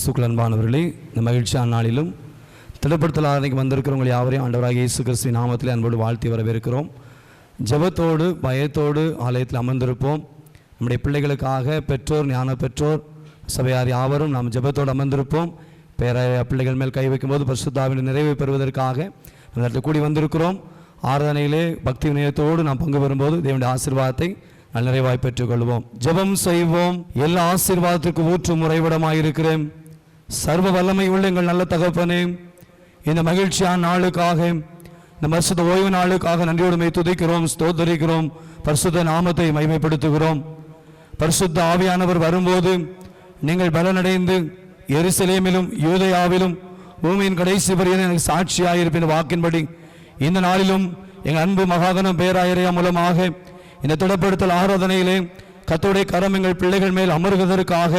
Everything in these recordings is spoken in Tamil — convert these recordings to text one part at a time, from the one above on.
கிறிஸ்துக்கள் அன்பானவர்களே, இந்த மகிழ்ச்சியான நாளிலும் திடப்படுத்தல் ஆராதனைக்கு வந்திருக்கிறவங்க யாவரையும் ஆண்டவராக இயேசு கிறிஸ்துவின் நாமத்தில் அன்போடு வாழ்த்தி வரவேற்கிறோம். ஜெபத்தோடு பயத்தோடு ஆலயத்தில் அமர்ந்திருப்போம். நம்முடைய பிள்ளைகளுக்காக பெற்றோர், ஞான பெற்றோர், சபையார் யாவரும் நாம் ஜெபத்தோடு அமர்ந்திருப்போம். பேராய பிள்ளைகள் மேல் கை வைக்கும்போது பரிசுத்தாவின் நிறைவை பெறுவதற்காக அந்த இடத்துல கூடி வந்திருக்கிறோம். ஆராதனையிலே பக்தி வினயத்தோடு நாம் பங்கு பெறும்போது தேவனுடைய ஆசீர்வாதத்தை நிறைவாய் பெற்றுக் கொள்வோம். ஜெபம் செய்வோம். எல்லா ஆசீர்வாதத்திற்கு ஊற்று முறைவிடமாயிருக்கிறேன் சர்வ வல்லமை உள்ள எங்கள் நல்ல தகப்பனே, இந்த மகிழ்ச்சியான நாளுக்காக, இந்த பரிசுத்த ஓய்வு நாளுக்காக நன்றியோடுமை துதிக்கிறோம், ஸ்தோத்தரிக்கிறோம், பரிசுத்த நாமத்தை மகிமைப்படுத்துகிறோம். பரிசுத்த ஆவியானவர் வரும்போது நீங்கள் பலனடைந்து எருசலேமிலும் யூதேயாவிலும் பூமியின் கடைசி வரையில் எனக்கு சாட்சியாயிருப்பின் வாக்கின்படி இந்த நாளிலும் எங்கள் அன்பு மகாகணம் பேராயரையா மூலமாக இந்த திடப்படுத்தல் ஆராதனையிலே கர்த்தருடைய கரம் எங்கள் பிள்ளைகள் மேல் அமர்வதற்காக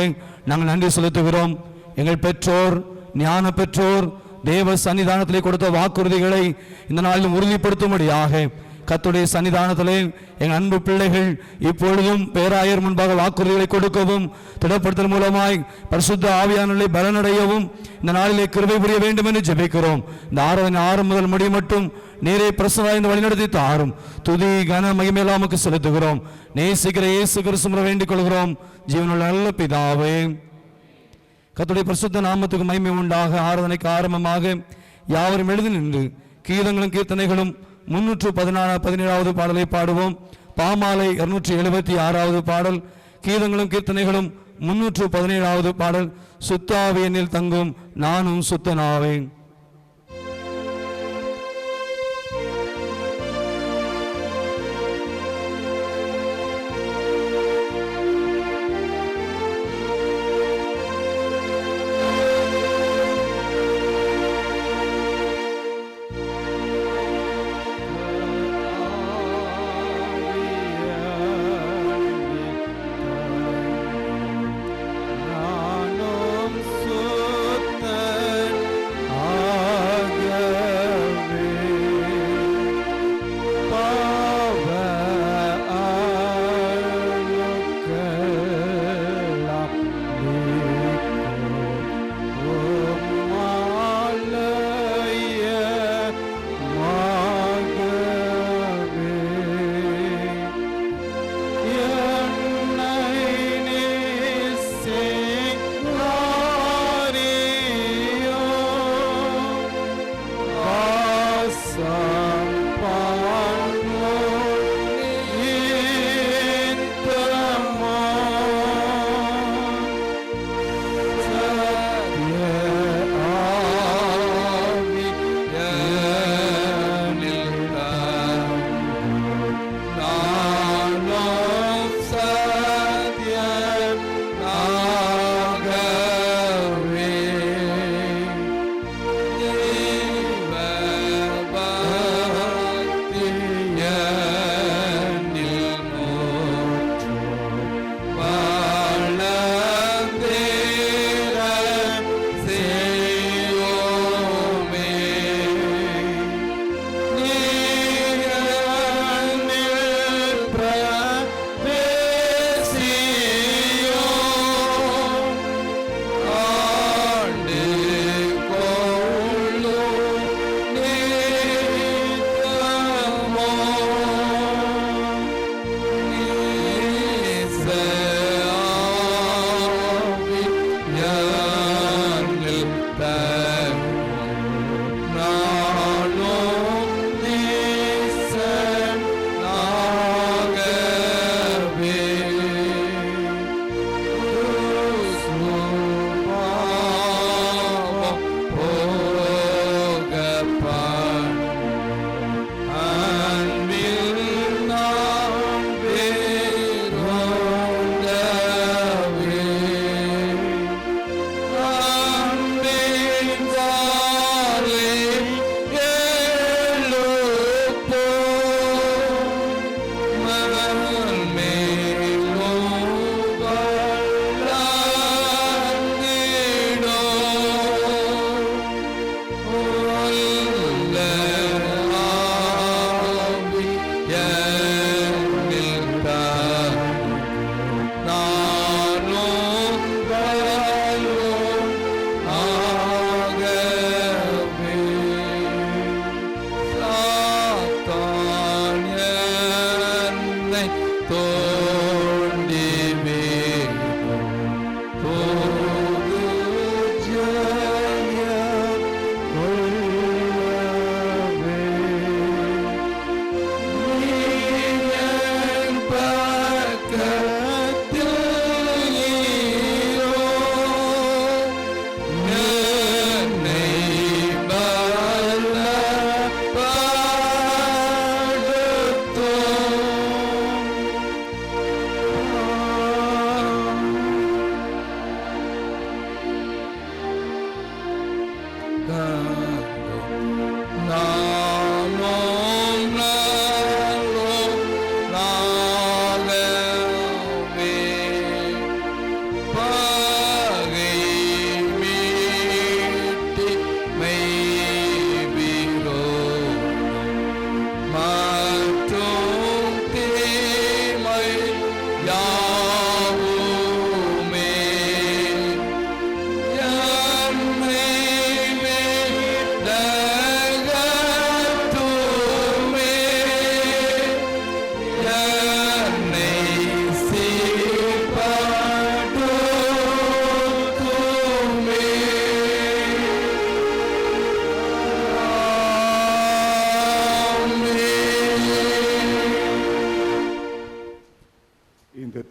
நாங்கள் நன்றி செலுத்துகிறோம். எங்கள் பெற்றோர், ஞான பெற்றோர் தேவ சன்னிதானத்திலே கொடுத்த வாக்குறுதிகளை இந்த நாளிலும் உறுதிப்படுத்தும்படியாக கர்த்தருடைய சன்னிதானத்திலே எங்கள் அன்பு பிள்ளைகள் இப்பொழுதும் பேராயர் முன்பாக வாக்குறுதிகளை கொடுக்கவும், திடப்படுத்தல் மூலமாய் பரிசுத்த ஆவியானவர்களை பலனடையவும் இந்த நாளிலே கிருபை புரிய வேண்டும் என்று ஜெபிக்கிறோம். இந்த ஆராதனை ஆரம்பம் முதல் முடிவு மட்டும் நீரை பிரசவாய் இந்த வழிநடத்தி தாரும். துதி கன மகிமையெல்லாமுக்கு செலுத்துகிறோம். நேசிக்கிற இயேசு கிறிஸ்துவை வேண்டிக் கொள்கிறோம் ஜீவனுள்ள நல்ல பிதாவே. கர்த்தருடைய பரிசுத்த நாமத்துக்கு மகிமை உண்டாக. ஆராதனைக்கு ஆரம்பமாக யாவரும் எழுதி நின்று கீதங்களும் கீர்த்தனைகளும் 317வது பாடலை பாடுவோம். பாமாலை 276வது பாடல், கீதங்களும் கீர்த்தனைகளும் 317வது பாடல். சுத்தாவியனில் தங்கும் நானும் சுத்தனாவேன். நானும் சுத்தன்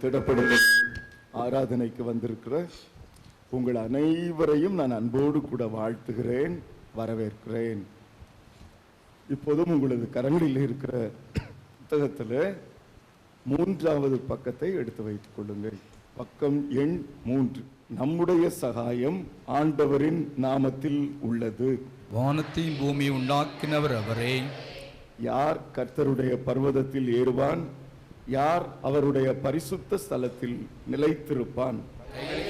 திடப்படுத்த ஆராதனைக்கு வந்திருக்கிற உங்கள் அனைவரையும் நான் அன்போடு கூட வாழ்த்துகிறேன், வரவேற்கிறேன். இப்போதும் உங்களது கரங்களில் இருக்கிற புத்தகத்தில் 3வது பக்கத்தை எடுத்து வைத்துக் கொள்ளுங்கள். பக்கம் எண் 3. நம்முடைய சகாயம் ஆண்டவரின் நாமத்தில் உள்ளது. வானத்தையும் பூமி உண்டாக்கினவர் அவரே. யார் கர்த்தருடைய பர்வதத்தில் ஏறுவான்? யார் அவருடைய பரிசுத்த ஸ்தலத்தில் நிலைத்திருப்பான்?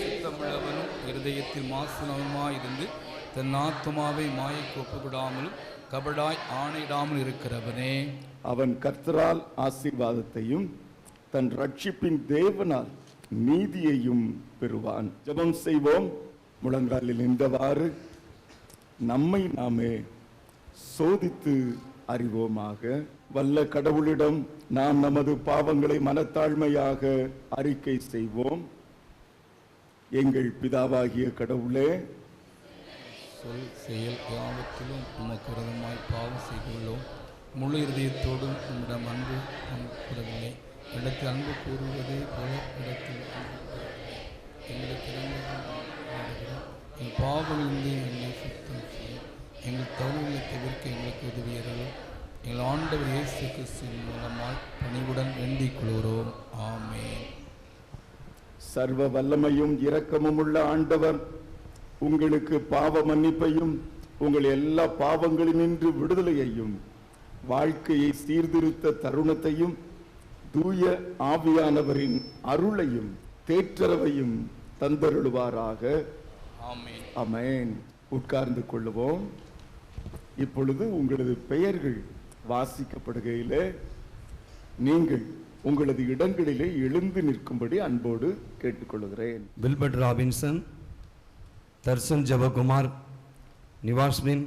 சுத்தமுள்ளவனும் இருதயத்தில் மாசுனவனுமாயிருந்து தன் ஆத்துமாவை மாயைக்கு ஒப்புவிடாமலும் கபடாய் ஆணையிடாமல் இருக்கிறவனே. அவன் கர்த்தரால் ஆசீர்வாதத்தையும் தன் ரட்சிப்பின் தேவனால் நீதியையும் பெறுவான். ஜெபம் செய்வோம். முழங்காலில் நின்றவாறு நம்மை நாமே சோதித்து அறிவோமாக. வல்ல கடவுளிடம் நாம் நமது பாவங்களை மனத்தாழ்மையாக அறிக்கை செய்வோம். எங்கள் பிதாவாகிய கடவுளே, சொல் செயல் யாவத்திலும் உமக்கு விரோதமாய் பாவம் செய்துள்ளோம். முழு இருதயத்தோடும் உம்மிடம் அன்பு கூறவில்லை. இடத்தில் அன்பு கூறுவதே போல இடத்தில் எங்களுக்கு எங்கள் பாவங்களிலிருந்து எங்களை சுத்தம் செய்யும். எங்கள் தவறுகளை தவிர்க்க எங்களுக்கு உதவியர்களும் எங்கள் ஆண்டவர் இயேசு கிறிஸ்துவின் மூலமாய் பணிவுடன் வேண்டிக் கொள்கிறோம். ஆமென். சர்வ வல்லமையும் இரக்கமும் உள்ள ஆண்டவர் உங்களுக்கு பாவ மன்னிப்பையும் உங்கள் எல்லா பாவங்களினின்று விடுதலையையும் வாழ்க்கையை சீர்திருத்த தருணத்தையும் தூய ஆவியானவரின் அருளையும் தேற்றரவையும் தந்தருளுவாராக. ஆமென். ஆமென். உட்கார்ந்து கொள்ளுவோம். இப்பொழுது உங்களது பெயர்கள் வாசிக்கப்படுகையிலே நீங்கள் உங்களது இடங்களிலே எழுந்து நிற்கும்படி அன்போடு கேட்டுக்கொள்கிறேன். Wilbert Robinson, Tharsan Jabakumar, Nivasmin,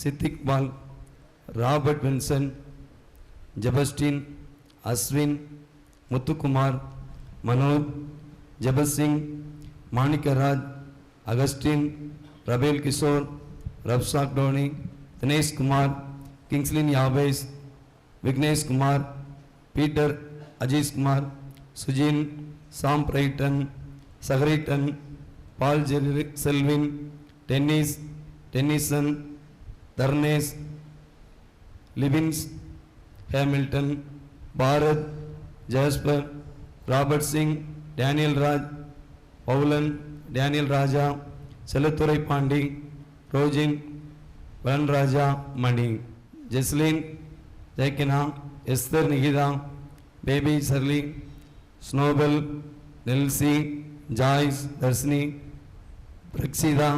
Siddikpal, Robert Winson, Jebastin, Ashwin, Muthukumar, Manoj, Jebasingh, Manickaraj, Augustine, Raphael Kishore, Rabshak Tony, Dinesh Kumar, Kingslin Yabes, Vignesh Kumar, Peter Ajees Kumar, Sujin, Sam Brighton, Sahariton, Paul Selvin, Dennison, Tharnes, Libins, Hamilton, Bharath, Jasper, Robert Singh, Daniel Raj, Paulan, Daniel Raja, Sellathurai Pandi, Rojin, Valanraja, Mani, Jeslin, Jeykina, Esther Nikitha, Baby Shirley, Snobel, Nelsy, Joyce, Dharshini, Prakshitha,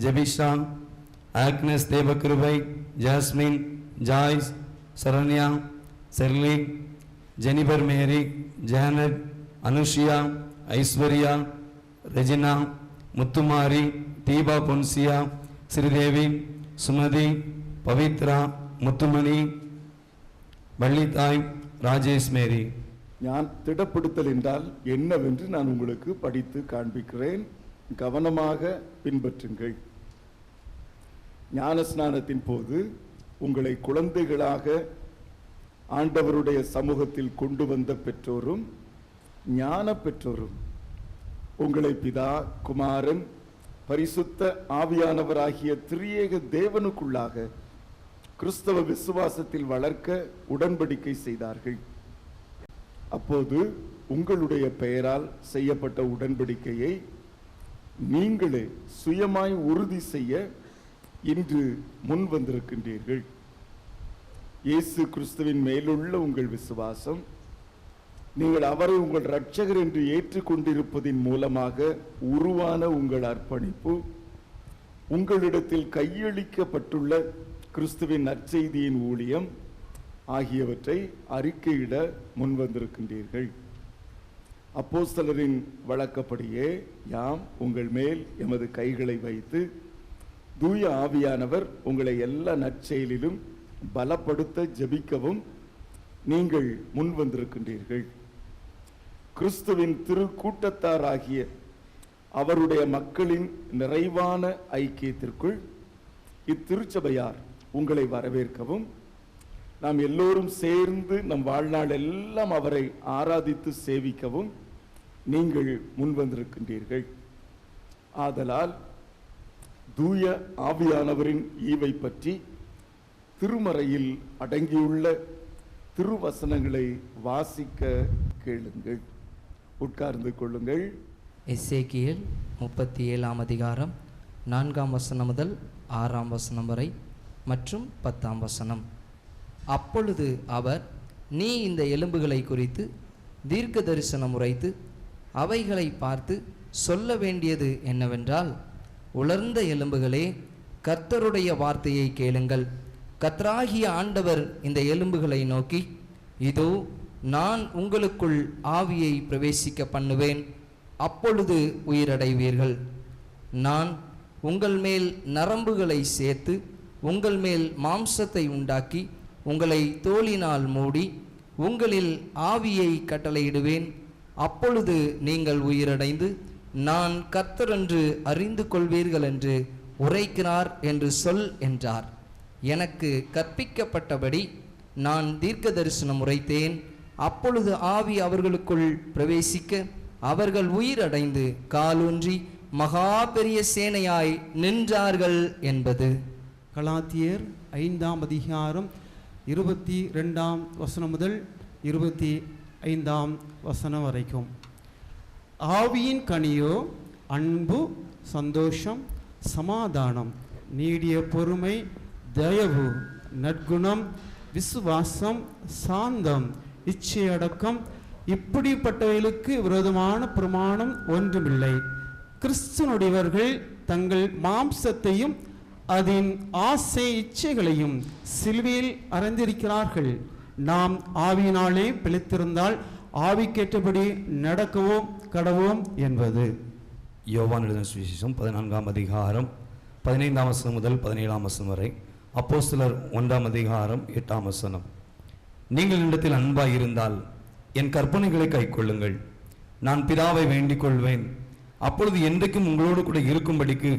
Jebisha, Agnes தேவகிருபை, jasmine, Joyce, Saranya, Shirley, Jennifer Mary, Janet, Anushiya, Aishwarya, Regina, Muthumari, Deepa Ponsia, Sridevi, Sumathi, Pavithra, Muthumani, Vallithai, Rajesh Mary. நான் திடப்படுத்தல் என்றால் என்னவென்று நான் உங்களுக்கு படித்து காண்பிக்கிறேன். கவனமாக பின்பற்றுங்கள். ஞானஸ்நானத்தின் போது உங்களை குழந்தைகளாக ஆண்டவருடைய சமூகத்தில் கொண்டு வந்த பெற்றோரும் ஞான பெற்றோரும் உங்களை பிதா, குமாரன், பரிசுத்த ஆவியானவராகிய திரியேக தேவனுக்குள்ளாக கிறிஸ்தவ விசுவாசத்தில் வளர்க்க உடன்படிக்கை செய்தார்கள். அப்போது உங்களுடைய பெயரால் செய்யப்பட்ட உடன்படிக்கையை நீங்களே சுயமாய் உறுதி செய்ய இன்று முன் வந்திருக்கின்றீர்கள். இயேசு கிறிஸ்துவின் மேலுள்ள உங்கள் விசுவாசம், நீங்கள் அவரை உங்கள் இரட்சகர் என்று ஏற்றுக்கொண்டிருப்பதின் மூலமாக உருவான உங்கள் அர்ப்பணிப்பு, உங்களிடத்தில் கையளிக்கப்பட்டுள்ள கிறிஸ்துவின் நற்செய்தியின் ஊழியம் ஆகியவற்றை அறிக்கையிட முன்வந்திருக்கின்றீர்கள். அப்போஸ்தலரின் வழக்கப்படியே யாம் உங்கள் மேல் எமது கைகளை வைத்து தூய ஆவியானவர் உங்களை எல்லா நற்செயலிலும் பலப்படுத்த ஜெபிக்கவும் நீங்கள் முன் வந்திருக்கின்றீர்கள். கிறிஸ்துவின் திரு கூட்டத்தாராகிய அவருடைய மக்களின் நிறைவான ஐக்கியத்திற்குள் இத்திருச்சபையார் உங்களை வரவேற்கவும், நாம் எல்லோரும் சேர்ந்து நம் வாழ்நாள் எல்லாம் அவரை ஆராதித்து சேவிக்கவும் நீங்கள் முன்வந்திருக்கின்றீர்கள். ஆதலால் தூய ஆவியானவரின் ஈவை பற்றி திருமறையில் அடங்கியுள்ள திருவசனங்களை வாசிக்க கேளுங்கள். உட்கார்ந்து கொள்ளுங்கள். எசேக்கியேல் 37ஆம் அதிகாரம் 4ஆம் வசனம் முதல் 6ஆம் வசனம் வரை மற்றும் 10ஆம் வசனம். அப்பொழுது அவர், நீ இந்த எலும்புகளை குறித்து தீர்க்க தரிசனம் உரைத்து அவைகளை பார்த்து சொல்ல வேண்டியது என்னவென்றால், உலர்ந்த எலும்புகளே, கர்த்தருடைய வார்த்தையை கேளுங்கள். கர்த்தராகிய ஆண்டவர் இந்த எலும்புகளை நோக்கி, இதோ நான் உங்களுக்குள் ஆவியை பிரவேசிக்க பண்ணுவேன், அப்பொழுது உயிரடைவீர்கள். நான் உங்கள் மேல் நரம்புகளை சேர்த்து உங்கள் மேல் மாம்சத்தை உண்டாக்கி உங்களை தோலினால் மூடி உங்களில் ஆவியை கட்டளையிடுவேன், அப்பொழுது நீங்கள் உயிரடைந்து நான் கர்த்தர் என்று அறிந்து கொள்வீர்கள் என்று உரைக்கிறார் என்று சொல் என்றார். எனக்கு கற்பிக்கப்பட்டபடி நான் தீர்க்க தரிசனம் உரைத்தேன். அப்பொழுது ஆவி அவர்களுக்குள் பிரவேசிக்க அவர்கள் உயிரடைந்து காலூன்றி மகா பெரிய சேனையாய் நின்றார்கள் என்பது. கலாத்தியர் 5ஆம் அதிகாரம் 22ஆம் வசனம் முதல் 25ஆம் வசனம் வரைக்கும். ஆவியின் கனியோ அன்பு, சந்தோஷம், சமாதானம், நீடிய பொறுமை, தயவு, நற்குணம், விசுவாசம், சாந்தம், இச்சையடக்கம், இப்படிப்பட்டவைகளுக்கு விரோதமான பிரமாணம் ஒன்றுமில்லை. கிறிஸ்துவனுடையவர்கள் தங்கள் மாம்சத்தையும் அதன் ஆசை இச்சைகளையும் சிலுவையில் அறைந்திருக்கிறார்கள். நாம் ஆவியினாலே பிழைத்திருந்தால் ஆவிக்கேற்றபடி நடக்கவும் கடவோம் என்பது. யோவான் எழுதின சுவிசேஷம் 14ஆம் அதிகாரம் 15ஆம் வசனம் முதல் 17ஆம் வசனம் வரை. அப்போஸ்தலர் 1ஆம் அதிகாரம் 8ஆம் வசனம். நீங்கள் என்னிடத்தில் அன்பாய் இருந்தால் என் கற்பனைகளை கைக்கொள்ளுங்கள். நான் பிதாவை வேண்டிக் கொள்வேன், அப்பொழுது என்றைக்கும் உங்களோடு கூட இருக்கும்படிக்கு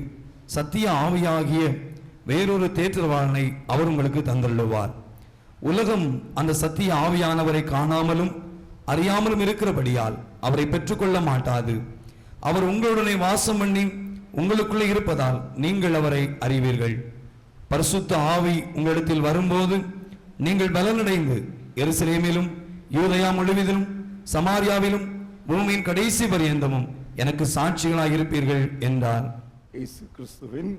சத்திய ஆவியாகிய வேறொரு தேற்றவாளனை அவர் உங்களுக்கு தந்தள்ளுவார். உலகம் அந்த சத்திய ஆவியானவரை காணாமலும் அறியாமலும் இருக்கிறபடியால் அவரை பெற்றுக்கொள்ள மாட்டாது. அவர் உங்களுடனே வாசம் பண்ணி உங்களுக்குள்ளே இருப்பதால் நீங்கள் அவரை அறிவீர்கள். பரிசுத்த ஆவி உங்களிடத்தில் வரும்போது நீங்கள் பலனடைந்து எருசலேமிலும் யூதேயா முழுவதிலும் சமாரியாவிலும் பூமியின் கடைசி பரியந்தமும் எனக்கு சாட்சிகளாக இருப்பீர்கள் என்றார். இயேசு கிறிஸ்துவின்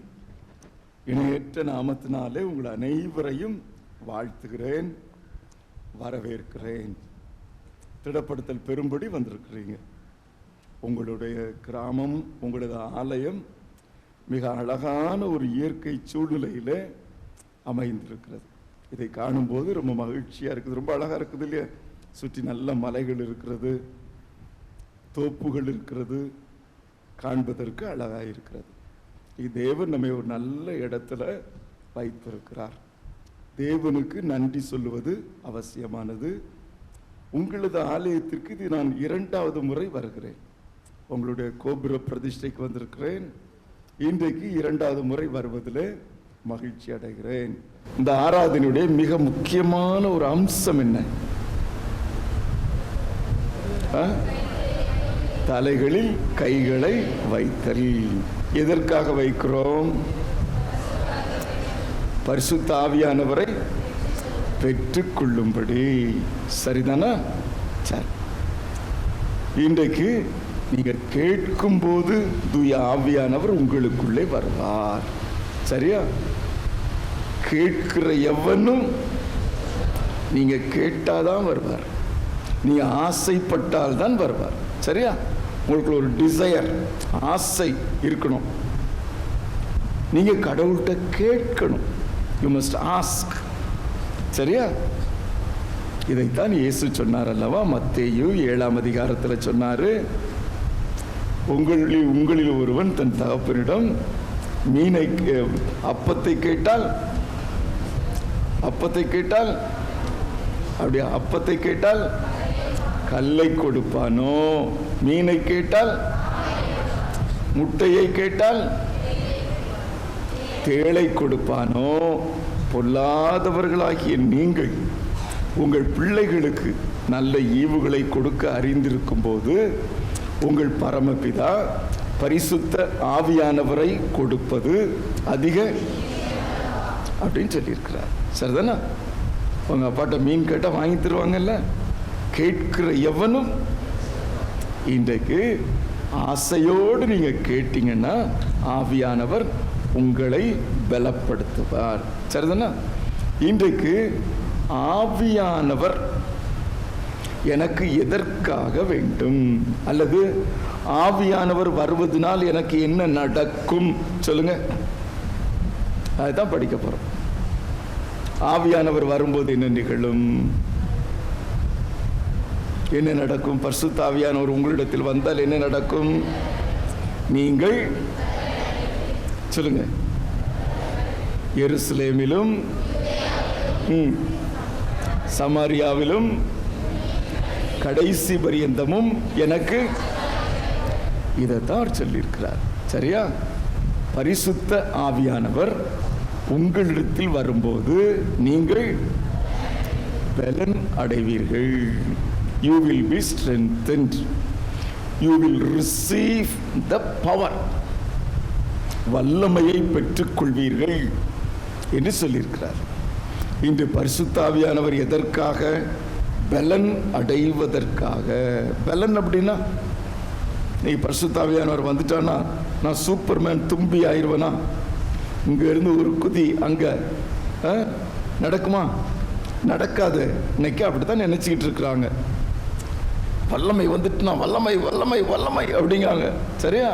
இணையற்ற நாமத்தினாலே உங்கள் அனைவரையும் வாழ்த்துகிறேன், வரவேற்கிறேன். திடப்படுத்தல் பெரும்படி வந்திருக்கிறீங்க. உங்களுடைய கிராமம், உங்களது ஆலயம் மிக அழகான ஒரு இயற்கை சூழ்நிலையில் அமைந்திருக்கிறது. இதை காணும்போது ரொம்ப மகிழ்ச்சியாக இருக்குது. ரொம்ப அழகாக இருக்குது இல்லையா? சுற்றி நல்ல மலைகள் இருக்கிறது, தோப்புகள் இருக்கிறது, காண்பதற்கு அழகாக இருக்கிறது. தேவன் நம்மை ஒரு நல்ல இடத்துல வைத்திருக்கிறார். தேவனுக்கு நன்றி சொல்லுவது அவசியமானது. உங்களது ஆலயத்திற்கு இது நான் 2வது முறை வருகிறேன். உங்களுடைய கோபுர பிரதிஷ்டைக்கு வந்திருக்கிறேன். இன்றைக்கு 2வது முறை வருவதில் மகிழ்ச்சி அடைகிறேன். இந்த ஆராதனையுடைய மிக முக்கியமான ஒரு அம்சம் என்ன? தலைகளில் கைகளை வைத்தல். எதற்காக வைக்கிறோம்? பரிசுத்த ஆவியானவரை பெற்றுக்கொள்ளும்படி. சரிதானா? சரி. இன்றைக்கு நீங்க கேட்கும் போது தூய ஆவியானவர் உங்களுக்குள்ளே வருவார். சரியா? கேட்கிற எவனும் நீங்க கேட்டாதான் வருவார், நீங்க ஆசைப்பட்டால் தான் வருவார். சரியா? உங்களுக்கு ஒரு டிசையர், ஆசை இருக்கணும். நீங்க கடவுள்கிட்ட கேட்கணும். You must ask. சரியா? இதைத்தான் இயேசு சொன்னார் அல்லவா? மத்தேயு 7ஆம் அதிகாரத்தில் சொன்னாரு, உங்களில் ஒருவன் தன் தகப்பனிடம் அப்பத்தை கேட்டால் அப்படியே அப்பத்தை கேட்டால் கல்லை கொடுப்பானோ? மீனை கேட்டால், முட்டையை கேட்டால் தேளை கொடுப்பானோ? பொல்லாதவர்களாகிய நீங்கள் உங்கள் பிள்ளைகளுக்கு நல்ல ஈவுகளை கொடுக்க அறிந்திருக்கும் போது உங்கள் பரமபிதா பரிசுத்த ஆவியானவரை கொடுப்பது அதிக அப்படின்னு சொல்லியிருக்கிறார். சரிதானே? உங்க அப்பாட்ட மீன் கேட்டால் வாங்கி தருவாங்கல்ல. கேட்கிற எவனும் இன்றைக்கு ஆசையோடு நீங்க கேட்டீங்கன்னா ஆவியானவர் உங்களை பலப்படுத்துவார். சரிதானே? இன்றைக்கு ஆவியானவர் எனக்கு எதற்காக வேண்டும், அல்லது ஆவியானவர் வருவதனால் எனக்கு என்ன நடக்கும் சொல்லுங்க. அதுதான் படிக்க போறோம். ஆவியானவர் வரும்போது என்ன நிகழும், என்ன நடக்கும்? பரிசுத்த ஆவியானவர் உங்களிடத்தில் வந்தால் என்ன நடக்கும்? நீங்கள் சொல்லுங்க, எருசலேமிலும் சமாரியாவிலும் கடைசி பரியந்தமும் எனக்கு இதைத்தான் சொல்லியிருக்கிறார். சரியா? பரிசுத்த ஆவியானவர் உங்களிடத்தில் வரும்போது நீங்கள் பலன் அடைவீர்கள். You will be strengthened. You will receive the power. வல்லமையை பெற்றுக் கொள்வீர்கள் என்று சொல்லியிருக்கிறார். இன்று பரிசுத்த ஆவியானவர் எதற்காக? பலன் அடைவதற்காக. பலன் அப்படின்னா, நீ பரிசுத்த ஆவியானவர் வந்துட்டானா நான் சூப்பர்மேன் தும்பி ஆயிடுவேனா? இங்க இருந்து ஒரு குதி அங்க நடக்குமா? நடக்காது. இன்னைக்கு அப்படித்தான் நினைச்சுக்கிட்டு இருக்கிறாங்க. வல்லமை வந்துட்டுனா வல்லமை வல்லமை வல்லமை அப்படிங்காங்க. சரியா?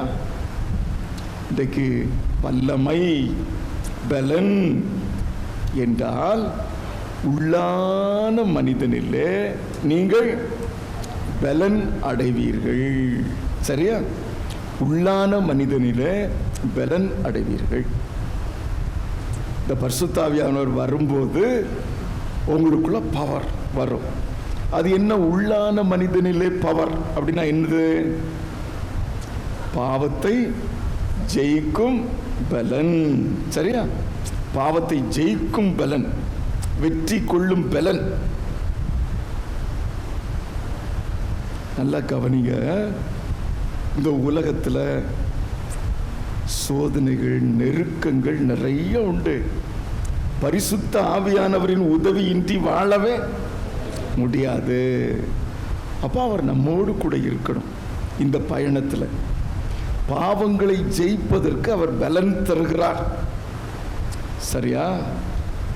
இன்றைக்கு வல்லமை பலன் என்றால் உள்ளான மனிதனிலே நீங்கள் பலன் அடைவீர்கள். சரியா? உள்ளான மனிதனிலே பலன் அடைவீர்கள். இந்த பரிசுத்த ஆவியானவர் வரும்போது உங்களுக்குள்ள பவர் வரும். அது என்ன? உள்ளான மனிதனிலே பவர் அப்படின்னா என்னது? பாவத்தை ஜெயிக்கும் பலன். சரியா? பாவத்தை ஜெயிக்கும் பலன், வெற்றி கொள்ளும் பலன். நல்லா கவனிங்க. இந்த உலகத்தில் சோதனைகள் நெருக்கங்கள் நிறைய உண்டு. பரிசுத்த ஆவியானவரின் உதவியின்றி வாழவே முடியாது. அப்போ அவர் நம்மோடு கூட இருக்கணும். இந்த பயணத்தில் பாவங்களை ஜெயிப்பதற்கு அவர் பலன் தருகிறார். சரியா?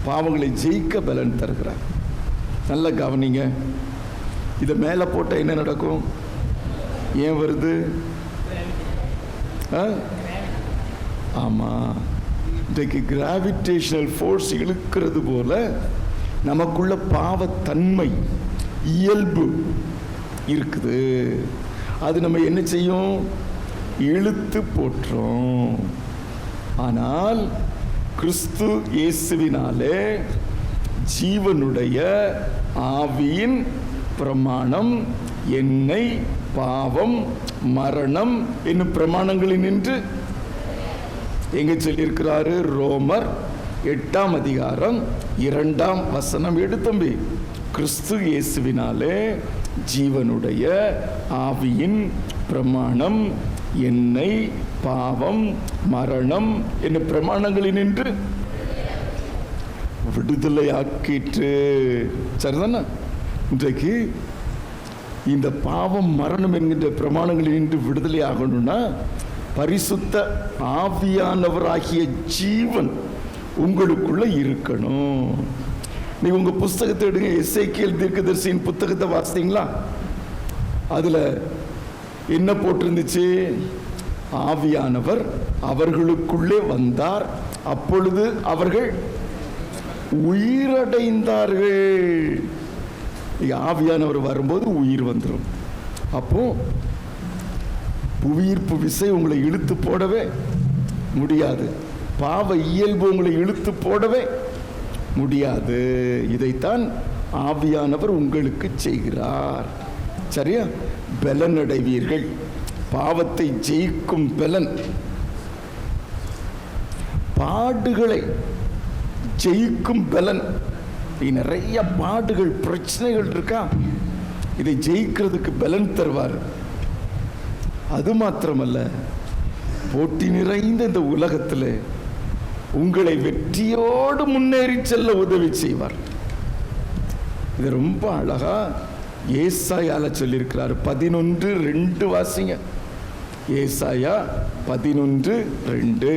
பாவங்களை ஜெயிக்க பலன் தருகிறார். நல்ல கவனிங்க. இதை மேலே போட்டால் என்ன நடக்கும்? ஏன் வருது? ஆமா, இன்றைக்கு கிராவிடேஷனல் ஃபோர்ஸ் இழுக்கிறது போல நமக்குள்ள பாவத்தன்மை இயல்பு இருக்குது. அது நம்ம என்ன செய்யும்? இழுத்து போற்றோம். ஆனால் கிறிஸ்து இயேசுவினாலே ஜீவனுடைய ஆவியின் பிரமாணம் என்னை பாவம் மரணம் என்னும் பிரமாணங்களில் நின்று எங்க சொல்லியிருக்கிறாரு? ரோமர் 8:2 எடுத்தம்பி. கிறிஸ்து இயேசுவினாலே ஜீவனுடைய ஆவியின் பிரமாணம் என்னை பாவம் மரணம் என்னும் பிரமாணங்களில் நின்று விடுதலை ஆக்கிற்று. சரிதானே? இன்றைக்கு இந்த பாவம் மரணம் என்கின்ற பிரமாணங்களில் நின்று விடுதலை ஆகணும்னா பரிசுத்த ஆவியானவராகிய ஜீவன் உங்களுக்குள்ள இருக்கணும். நீ உங்க புஸ்தகத்தை எடுங்க. எசேக்கியேல் தீர்க்கதரிசியின் புத்தகத்தை வாசித்தீங்களா? அதுல என்ன போட்டிருந்துச்சு? ஆவியானவர் அவர்களுக்குள்ளே வந்தார், அப்பொழுது அவர்கள் உயிரடைந்தார்கள். ஆவியானவர் வரும்போது உயிர் வந்துடும். அப்போ புவியீர்ப்பு விசை உங்களை இழுத்து போடவே முடியாது. பாவ இயல்பு உங்களை இழுத்து போடவே முடியாது. இதைத்தான் ஆவியானவர் உங்களுக்கு செய்கிறார். சரியா? பலன் அடைவீர்கள். பாவத்தை ஜெயிக்கும் பலன், பாடுகளை ஜெயிக்கும் பலன். நிறைய பாடுகள் பிரச்சனைகள் இருக்கா? இதை ஜெயிக்கிறதுக்கு பலன் தருவார். அது மாத்திரமல்ல, போட்டி நிறைந்த இந்த உலகத்தில் உங்களை வெற்றியோடு முன்னேறி செல்ல உதவி செய்வார். இது ரொம்ப அழகா ஏசாயால சொல்லியிருக்கிறார். 11:2 வாசிங்க. ஏசாயா 11:2.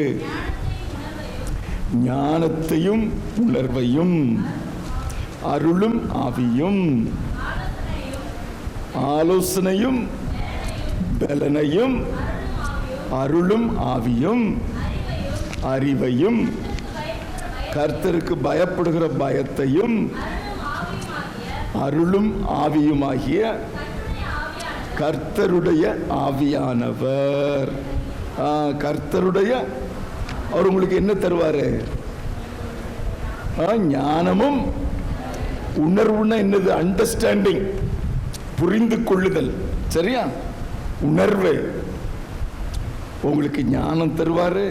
ஞானத்தையும் உணர்வையும் அருளும் ஆவியும் ஆலோசனையும் பலனையும் அருளும் ஆவியும் அறிவையும் கர்த்தருக்கு பயப்படுகிற பயத்தையும் அருளும் ஆவியுமாகிய கர்த்தருடைய ஆவியானவர். கர்த்தருடைய அவர் உங்களுக்கு என்ன தருவாரு? ஞானமும் உணர்வுன்னா என்னது? அண்டர்ஸ்டாண்டிங், புரிந்து கொள்ளுதல். சரியா? உணர்வு. உங்களுக்கு ஞானம் தருவாரு,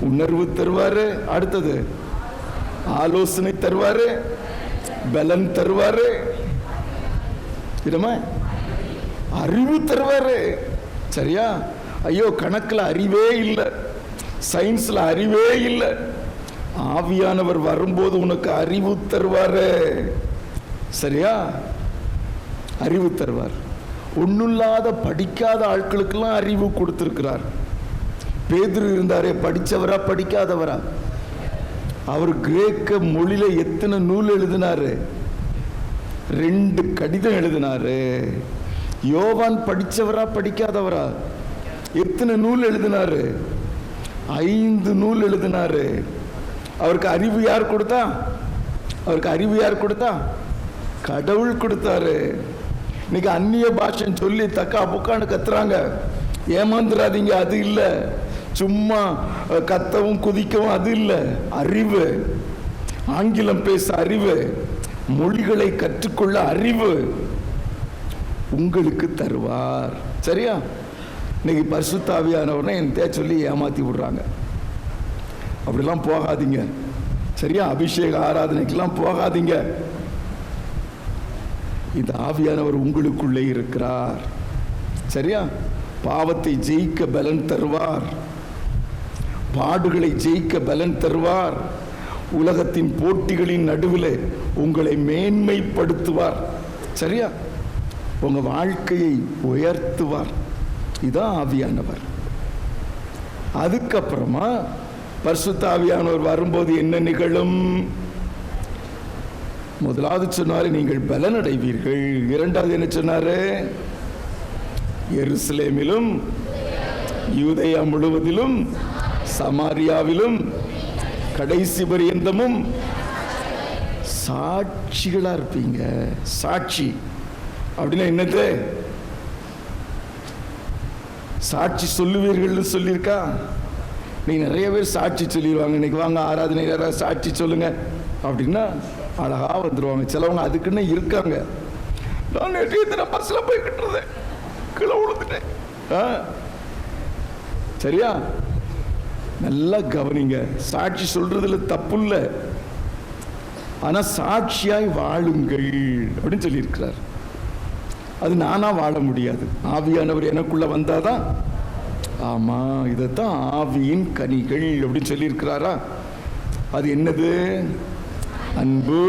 உணர்வு தருவாரு, அடுத்தது ஆலோசனை தருவாரு, பலன் தருவாரு, அறிவு தருவாரு. சரியா? ஐயோ, கணக்கில் அறிவே இல்லை, சயின்ஸ்ல அறிவே இல்லை. ஆவியானவர் வரும்போது உனக்கு அறிவு தருவாரு. சரியா? அறிவு தருவார். ஒண்ணுமில்லாத படிக்காத ஆட்களுக்கெல்லாம் அறிவு கொடுத்திருக்கிறார். பேதுரு இருந்தாரே, படிச்சவரா படிக்காதவரா? அவர் கிரேக்க மொழியில எத்தனை நூல் எழுதினாரு? 2 கடிதம் எழுதினாரு. யோவான் படிச்சவரா படிக்காதவரா? எத்தனை நூல் எழுதினாரு? 5 நூல் எழுதினாரு. அவருக்கு அறிவு யார் கொடுத்தா? அவருக்கு அறிவு யார் கொடுத்தா? கடவுள் கொடுத்தாரு. இன்னைக்கு அந்நிய பாஷை சொல்லி தக்கா புக்கான்னு கத்துறாங்க. ஏமாந்துடாதீங்க, அது இல்லை. சும்மா கத்தவும் குதிக்கவும் அது இல்லை. அறிவு, ஆங்கிலம் பேச அறிவு, மொழிகளை கற்றுக்கொள்ள அறிவு உங்களுக்கு தருவார். சரியா? இன்னைக்கு பரிசுத்த ஆவியானவர்னா என்கிட்ட சொல்லி ஏமாத்தி விடுறாங்க. அப்படிலாம் போகாதீங்க. சரியா? அபிஷேக ஆராதனைக்கெல்லாம் போகாதீங்க. இந்த ஆவியானவர் உங்களுக்குள்ளே இருக்கிறார். சரியா? பாவத்தை ஜெயிக்க பலன் தருவார், பாடுகளை ஜெயிக்க பலன் தருவார், உலகத்தின் போட்டிகளின் நடுவில் உங்களை மேன்மைப்படுத்துவார். சரியா? உங்க வாழ்க்கையை உயர்த்துவார். இதான் ஆவியானவர். அதுக்கப்புறமா பரிசுத்த ஆவியானவர் வரும்போது என்ன நிகழும்? முதலாவது சொன்னாரு, நீங்கள் பலன் அடைவீர்கள். இரண்டாவது என்ன சொன்னாரு? எருசலேமிலும் யூதேயா முழுவதிலும் சமாரியாவிலும் கடைசி பரியந்தமும் சாட்சிகளா இருப்பீங்க. சாட்சி அப்படின்னா என்னது? சாட்சி சொல்லுவீர்கள் சொல்லியிருக்கா? நீ நிறைய பேர் சாட்சி சொல்லிடுவாங்க. இன்னைக்கு வாங்க ஆராதனை சாட்சி சொல்லுங்க அப்படின்னா அழகா வந்துருவாங்க. சிலவங்க அதுக்குன்னு இருக்காங்க. நான் நேற்று பஸ்ல போய்கிட்டு இருந்தேன், கீழே விழுந்துட்டேன். சரியா? நல்லா கவனிங்க. சாட்சி சொல்றதுல தப்பு இல்லை, ஆனா சாட்சியாய் வாழுங்கள் அப்படின்னு சொல்லி இருக்கிறார். அது நானா வாழ முடியாது, ஆவியானவர் எனக்குள்ள வந்தாதான். ஆமா, இதைத்தான் ஆவியின் கனிகள் அப்படின்னு சொல்லி இருக்கிறாரா? அது என்னது? அன்பு,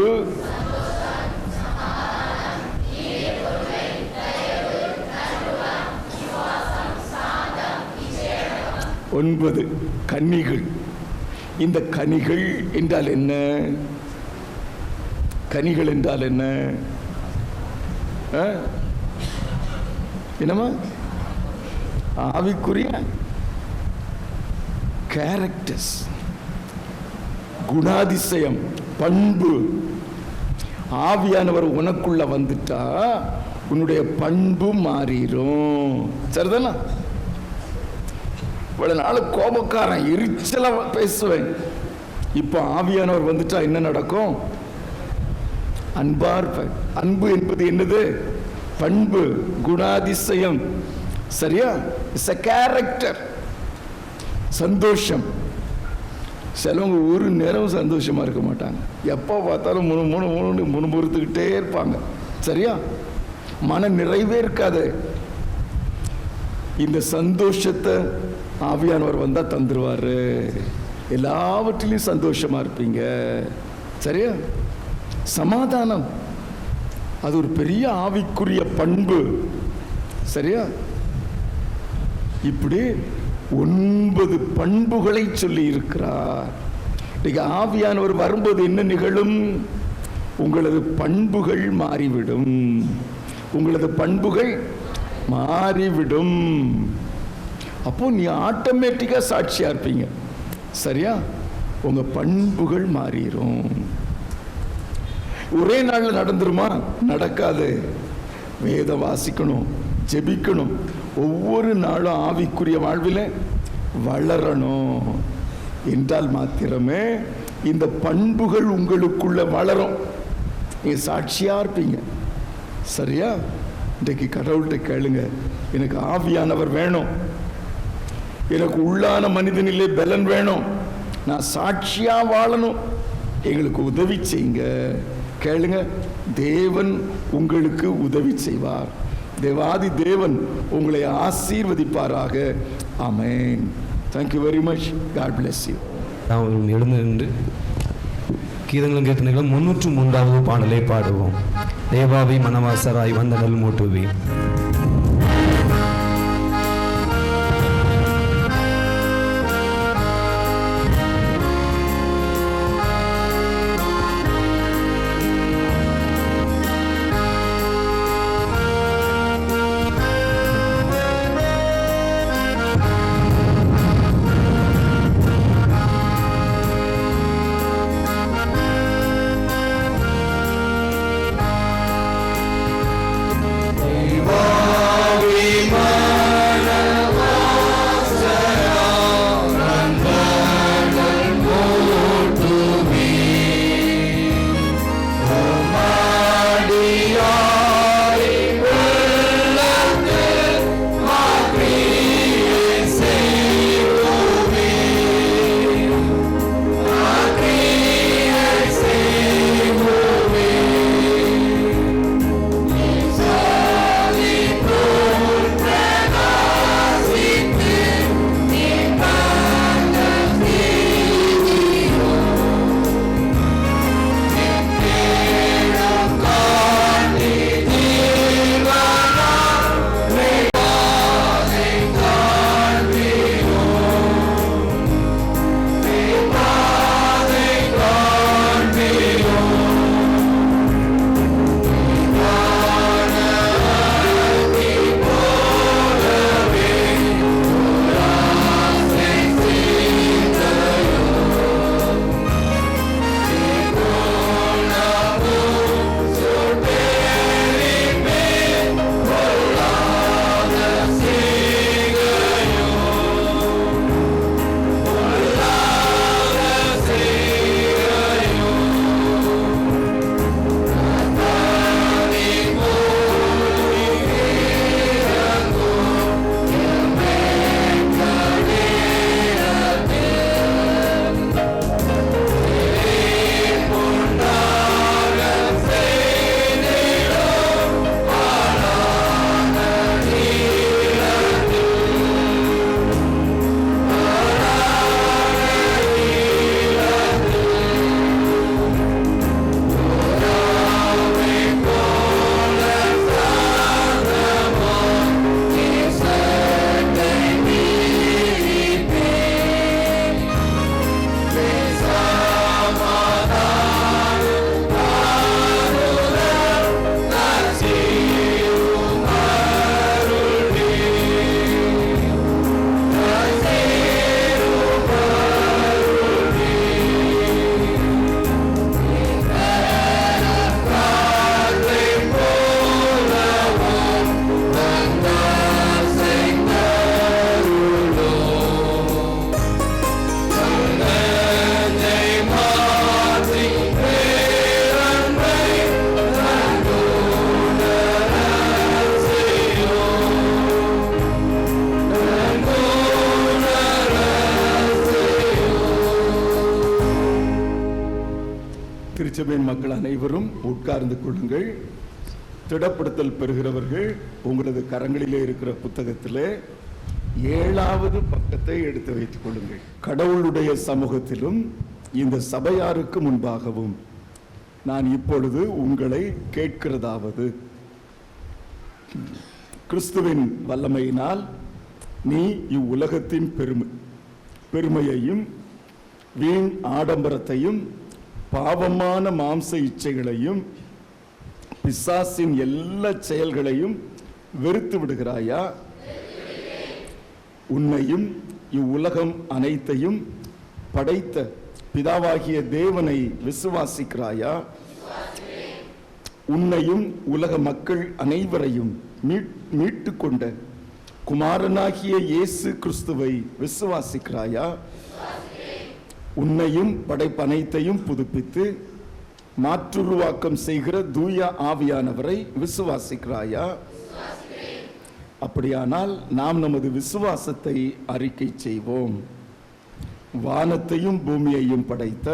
ஒன்பது கனிகள். இந்த கனிகள் என்றால் என்ன? கனிகள் என்றால் என்ன? என்னமா? ஆவிக்குரிய கேரக்டர்ஸ், குணாதிசயம், பண்பு. ஆவியானவர் உனக்குள்ள வந்துட்டா உன்னுடைய பண்பு மாறிடும். சரிதானா? இவ்வளவு நாள் கோபக்காரன், எரிச்சலா பேசுவேன். இப்போ ஆவியானவர் வந்துட்டா என்ன நடக்கும்? அன்பா இருப்பேன். அன்பு என்பது என்னது? பண்பு, குணாதிசயம். சரியா? It's a character. சந்தோஷம். சிலவங்க ஒரு நேரம் சந்தோஷமா இருக்க மாட்டாங்க. எப்போ பார்த்தாலும் முணுமுறுத்துக்கிட்டே இருப்பாங்க. சரியா? மன நிறைவே இருக்காது. இந்த சந்தோஷத்தை ஆவியானவர் வந்தால் தந்துருவாரு. எல்லாவற்றிலையும் சந்தோஷமா இருப்பீங்க. சரியா? சமாதானம் அது ஒரு பெரிய ஆவிக்குரிய பண்பு. சரியா? இப்படி 9 பண்புகளை சொல்லி இருக்கிறார். ஆவியானவர் வரும்போது என்ன நிகழும்? உங்களது பண்புகள் மாறிவிடும். உங்களது பண்புகள் மாறிவிடும். அப்போ நீ ஆட்டோமேட்டிக்கா சாட்சியா இருப்பீங்க. சரியா? உங்க பண்புகள் மாறிடும். ஒரே நாள்ல நடந்துருமா? நடக்காது. வேத வாசிக்கணும், ஜெபிக்கணும், ஒவ்வொரு நாளும் ஆவிக்குரிய வாழ்வில் வளரணும் என்றால் மாத்திரமே இந்த பண்புகள் உங்களுக்குள்ள வளரும். நீங்க சாட்சியா இருப்பீங்க. சரியா? இன்றைக்கு கடவுள்கிட்ட கேளுங்க, எனக்கு ஆவியானவர் வேணும், எனக்கு உள்ளான மனிதனிலே பலன் வேணும், நான் சாட்சியா வாழணும், எங்களுக்கு உதவி செய்யுங்க. கேளுங்க, தேவன் உங்களுக்கு உதவி செய்வார். தேவாதி தேவன் உங்களை ஆசீர்வதிப்பாராக. ஆமென். Thank you very much. God bless you. நாம் எழுந்து நின்று கீதங்களும் கீர்த்தனைகளும் 303வது பாடலை பாடுவோம். தேவாவி மனவாசராய் வந்தனல் மூட்டுவி. திருச்சபையின் மக்கள் அனைவரும் உட்கார்ந்து கொள்ளுங்கள். திடப்படுத்தல் பெறுகிறவர்கள் உங்களது கரங்களிலே இருக்கிற புத்தகத்திலே 7வது பக்கத்தை எடுத்து வைத்துக் கொள்ளுங்கள். கடவுளுடைய சமூகத்திலும் இந்த சபையாருக்கு முன்பாகவும் நான் இப்பொழுது உங்களை கேட்கிறதாவது, கிறிஸ்துவின் வல்லமையினால் நீ இவ்வுலகத்தின் பெருமையையும் வீண் ஆடம்பரத்தையும் பாவமான மாம்ச இச்சைகளையும் பிசாசின் எல்லா செயல்களையும் வெறுத்து விடுகிறாயா? உன்னையும் இவ்வுலகம் அனைத்தையும் படைத்த பிதாவாகிய தேவனை விசுவாசிக்கிறாயா? உன்னையும் உலக மக்கள் அனைவரையும் மீட்டு கொண்ட குமாரனாகிய இயேசு கிறிஸ்துவை விசுவாசிக்கிறாயா? உன்னையும் படைப்பனைத்தையும் புதுப்பித்து மாற்றுருவாக்கம் செய்கிற தூய ஆவியானவரை விசுவாசிக்கிறாயா? அப்படியானால் நாம் நமது விசுவாசத்தை அறிக்கை செய்வோம். வானத்தையும் பூமியையும் படைத்த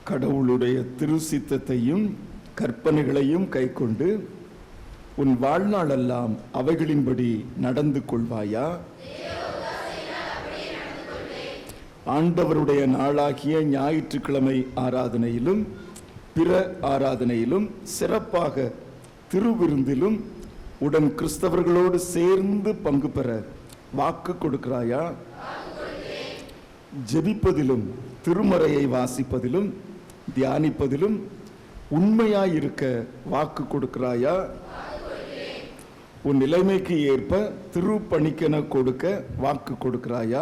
கடவுளுடைய திருசித்தத்தையும் கற்பனைகளையும் கைக்கொண்டு உன் வாழ்நாளெல்லாம் அவைகளின்படி நடந்து கொள்வாயா? ஆண்டவருடைய நாளாகிய ஞாயிற்றுக்கிழமை ஆராதனையிலும் பிற ஆராதனையிலும் சிறப்பாக திருவிருந்திலும் உடன் கிறிஸ்தவர்களோடு சேர்ந்து பங்கு பெற வாக்கு கொடுக்கிறாயா? ஜெபிப்பதிலும் திருமறையை வாசிப்பதிலும் தியானிப்பதிலும் உண்மையாயிருக்க வாக்கு கொடுக்கிறாயா? உன் நிலைமைக்கு ஏற்ப திருப்பணிக்கென கொடுக்க வாக்கு கொடுக்கிறாயா?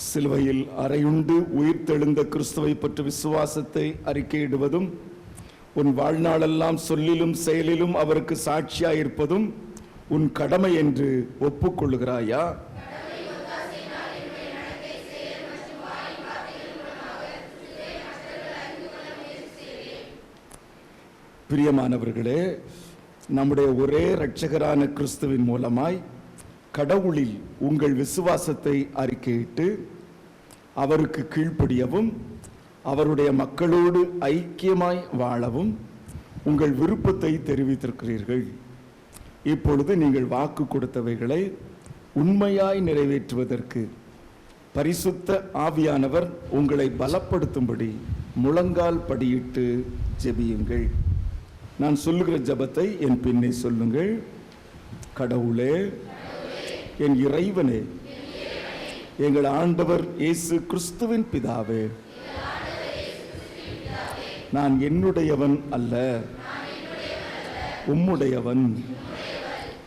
சிலுவையில் அறையுண்டு உயிர்த்தெழுந்த கிறிஸ்துவை பற்றி விசுவாசத்தை அறிக்கையிடுவதும் உன் வாழ்நாளெல்லாம் சொல்லிலும் செயலிலும் அவருக்கு சாட்சியாயிருப்பதும் உன் கடமை என்று ஒப்புக்கொள்ளுகிறாயா? பிரியமானவர்களே, நம்முடைய ஒரே இரட்சகரான கிறிஸ்துவின் மூலமாய் கடவுளில் உங்கள் விசுவாசத்தை அறிக்கையிட்டு அவருக்கு கீழ்ப்படியவும் அவருடைய மக்களோடு ஐக்கியமாய் வாழவும் உங்கள் விருப்பத்தை தெரிவித்திருக்கிறீர்கள். இப்பொழுது நீங்கள் வாக்கு கொடுத்தவைகளை உண்மையாய் நிறைவேற்றுவதற்கு பரிசுத்த ஆவியானவர் உங்களை பலப்படுத்தும்படி முழங்கால் படியிட்டு ஜெபியுங்கள். நான் சொல்லுகிற ஜெபத்தை என் பின்னே சொல்லுங்கள். கடவுளே, என் இறைவனே, எங்கள் ஆண்டவர் இயேசு கிறிஸ்துவின் பிதாவே, நான் என்னுடையவன் அல்ல, உம்முடையவன்.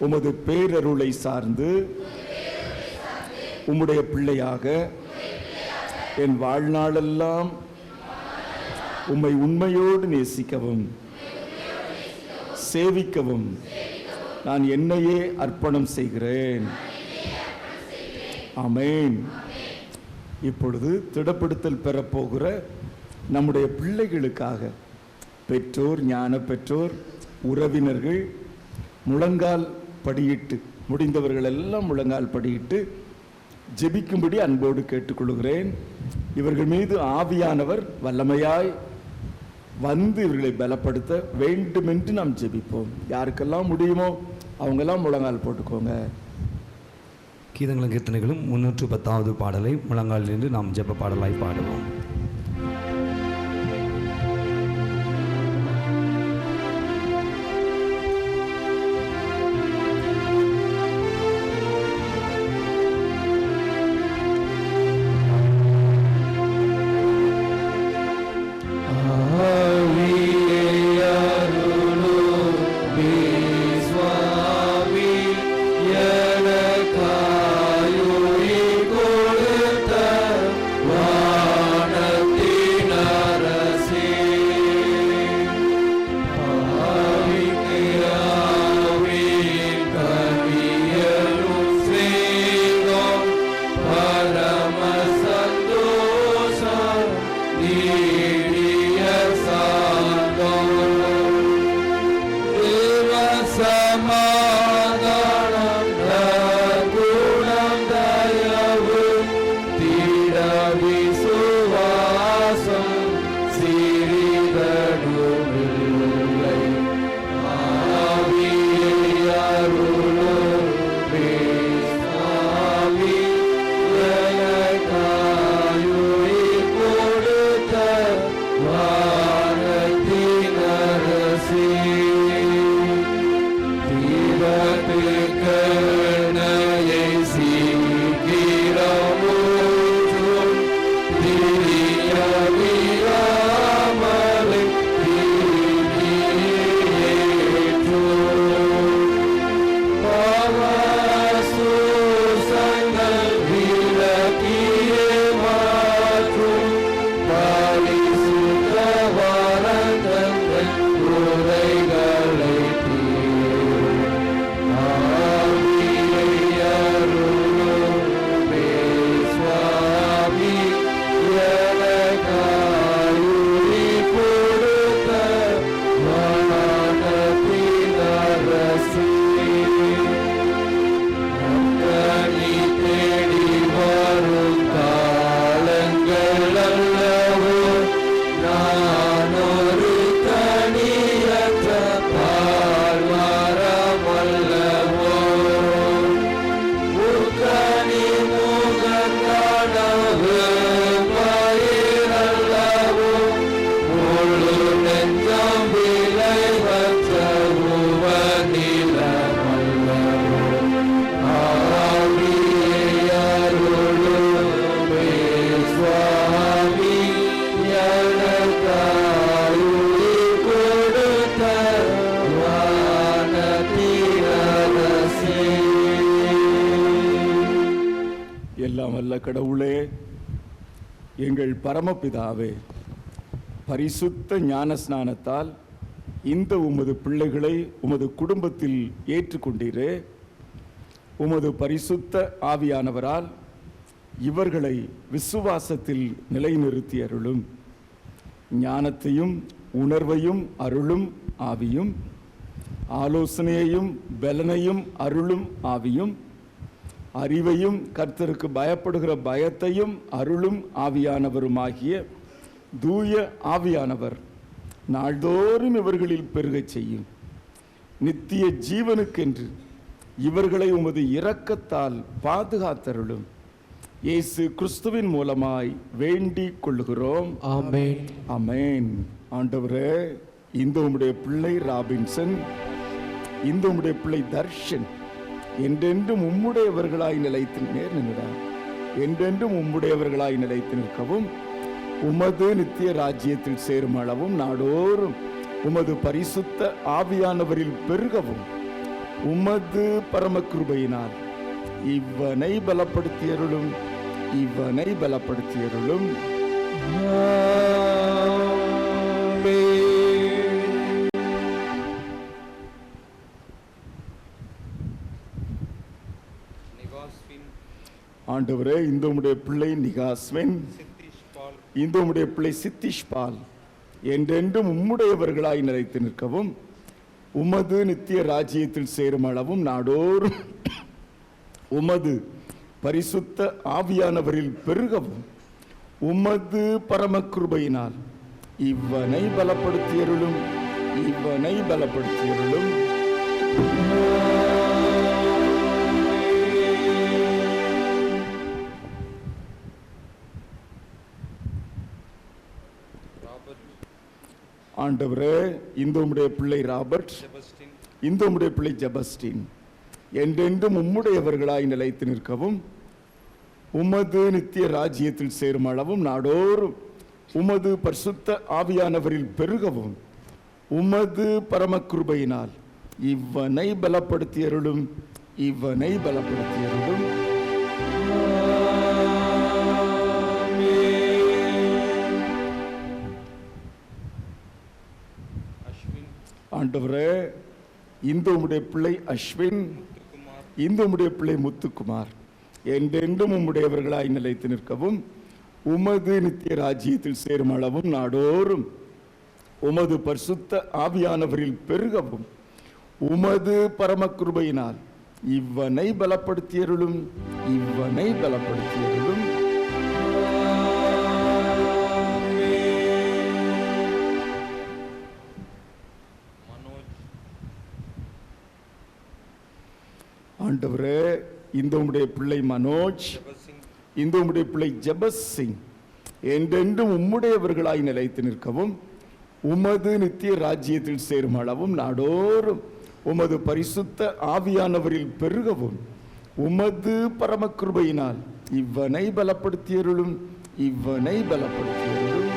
உமது பேரருளை சார்ந்து உம்முடைய பிள்ளையாக என் வாழ்நாளெல்லாம் உம்மை உண்மையோடு நேசிக்கவும் சேவிக்கவும் நான் என்னையே அர்ப்பணம் செய்கிறேன். ஆமென். இப்பொழுது திடப்படுத்தல் பெறப்போகிற நம்முடைய பிள்ளைகளுக்காக பெற்றோர், ஞான பெற்றோர், உறவினர்கள் முழங்கால் படியிட்டு, முடிந்தவர்கள் எல்லாம் முழங்கால் படியிட்டு ஜெபிக்கும்படி அன்போடு கேட்டுக்கொள்கிறேன். இவர்கள் மீது ஆவியானவர் வல்லமையாய் வந்து இவர்களை பலப்படுத்த வேண்டுமென்று நாம் ஜெபிப்போம். யாருக்கெல்லாம் முடியுமோ அவங்கெல்லாம் முழங்கால் போட்டுக்கோங்க. கீதங்களும் கீர்த்தனைகளும் 310வது பாடலை முழங்காலில் இருந்து நாம் ஜெப பாடலாய் பாடுவோம். வான விசுவாசம் சிறிதடுமில்லை. ஆவியை அருளுமே சுவாமி, எனக்காயுயிர் கொடுத்த வானத்தின் அரசே. தீபத்துக்கணையை சீக்கிரமூற்றும் திரியவிராமலை தீயேற்றும். பாவசூசங்கள் விலக்கியே மாற்றும் பரிசுத்த வரங்கள் குறைகளை தீரும். ஆவியை அருளுமே சுவாமி, எனக்காயுயிர் கொடுத்த வானத்தின் அரசே. கனி தேடி வரும் காலங்கள் அல்லவோ, நான் ஒரு தனியற்ற பால்மரம் அல்லவோ. முக்கனி முகக்கனவு பயிரல்லவோ, முழு நெஞ்சம் விளைவற்ற உவநிலமல்லவோ. ஆவியை அருளுமே சுவாமி, எனக்காயுயிர் கொடுத்த வானத்தின் அரசே. எல்லாம் வல்ல கடவுளே, எங்கள் பரமபிதாவே, பரிசுத்த ஞான ஸ்நானத்தால் இந்த உமது பிள்ளைகளை உமது குடும்பத்தில் ஏற்றுக்கொண்டீரே. உமது பரிசுத்த ஆவியானவரால் இவர்களை விசுவாசத்தில் நிலைநிறுத்தி அருளும். ஞானத்தையும் உணர்வையும் அருளும் ஆவியும், ஆலோசனையையும் பலனையும் அருளும் ஆவியும், அறிவையும் கர்த்தருக்கு பயப்படுகிற பயத்தையும் அருளும் ஆவியானவருமாகிய தூய ஆவியானவர் நாள்தோறும் இவர்களில் பெருகச் செய்யும். நித்திய ஜீவனுக்கென்று இவர்களை உமது இரக்கத்தால் பாதுகாத்தருளும். இயேசு கிறிஸ்துவின் மூலமாய் வேண்டிக் கொள்ளுகிறோம். ஆமென். ஆமென். ஆண்டவரே, இந்த உம்முடைய பிள்ளை ராபின்சன், இந்த உம்முடைய பிள்ளை தர்ஷன் என்றென்றும் உம்முடையவர்களாய் நிலைத்து நின்றார். என்றென்றும் உம்முடையவர்களாய் நிலைத்து நிற்கவும், உமது நித்திய ராஜ்யத்தில் சேரும் அளவும் நாடோறும் உமது பரிசுத்த ஆவியானவரில் பெருகவும் உமது பரம கிருபையினால் இவனை பலப்படுத்தியருளும், இவனை பலப்படுத்தியருளும். ஆண்டவரே, இந்த உம்முடைய பிள்ளை நிகாஸ்வின், இந்த உம்முடைய பிள்ளை சித்திஷ்பால் என்றென்றும் உம்முடையவர்களாய் நிலைத்து நிற்கவும், உமது நித்திய ராஜ்யத்தில் சேரும் அளவும் நாடோறும் உமது பரிசுத்த ஆவியானவரில் பெருகவும் உமது பரம கிருபையினால் இவனை பலப்படுத்தியருளும், இவனை பலப்படுத்தியருளும். ஆண்டவரே, இந்த உம்முடைய பிள்ளை ராபர்ட், இந்த உம்முடைய பிள்ளை ஜெபஸ்டின் என்றென்றும் உம்முடையவர்களாய் நிலைத்து நிற்கவும், உமது நித்திய ராஜ்யத்தில் சேரும் அளவும் நாடோறும் உமது பரிசுத்த ஆவியானவரில் பெருகவும் உமது பரம கிருபையினால் இவனை பலப்படுத்தியருளும், இவனை பலப்படுத்தியருளும். ஆண்டவரே, இந்த உம்முடைய பிள்ளை அஸ்வின், இந்த உம்முடைய பிள்ளை முத்துக்குமார் என்றென்றும் உம்முடையவர்களாய் நிலைத்து நிற்கவும், உமது நித்திய ராஜ்யத்தில் சேரும் அளவும் நாடோறும் உமது பரிசுத்த ஆவியானவரில் பெருகவும் உமது பரம கிருபையினால் இவனை பலப்படுத்தியருளும், இவனை பலப்படுத்தியருளும். ஆண்டவரே, இந்த உம்முடைய பிள்ளை மனோஜ், இந்த உம்முடைய பிள்ளை ஜெபஸ் சிங் என்றென்றும் உம்முடையவர்களாய் நிலைத்து நிற்கவும், உமது நித்திய ராஜ்யத்தில் சேரும் அளவும் நாடோறும் உமது பரிசுத்த ஆவியானவரில் பெருகவும், உமது பரமகிருபையினால் இவனை பலப்படுத்தியருளும், இவனை பலப்படுத்தியருளும்.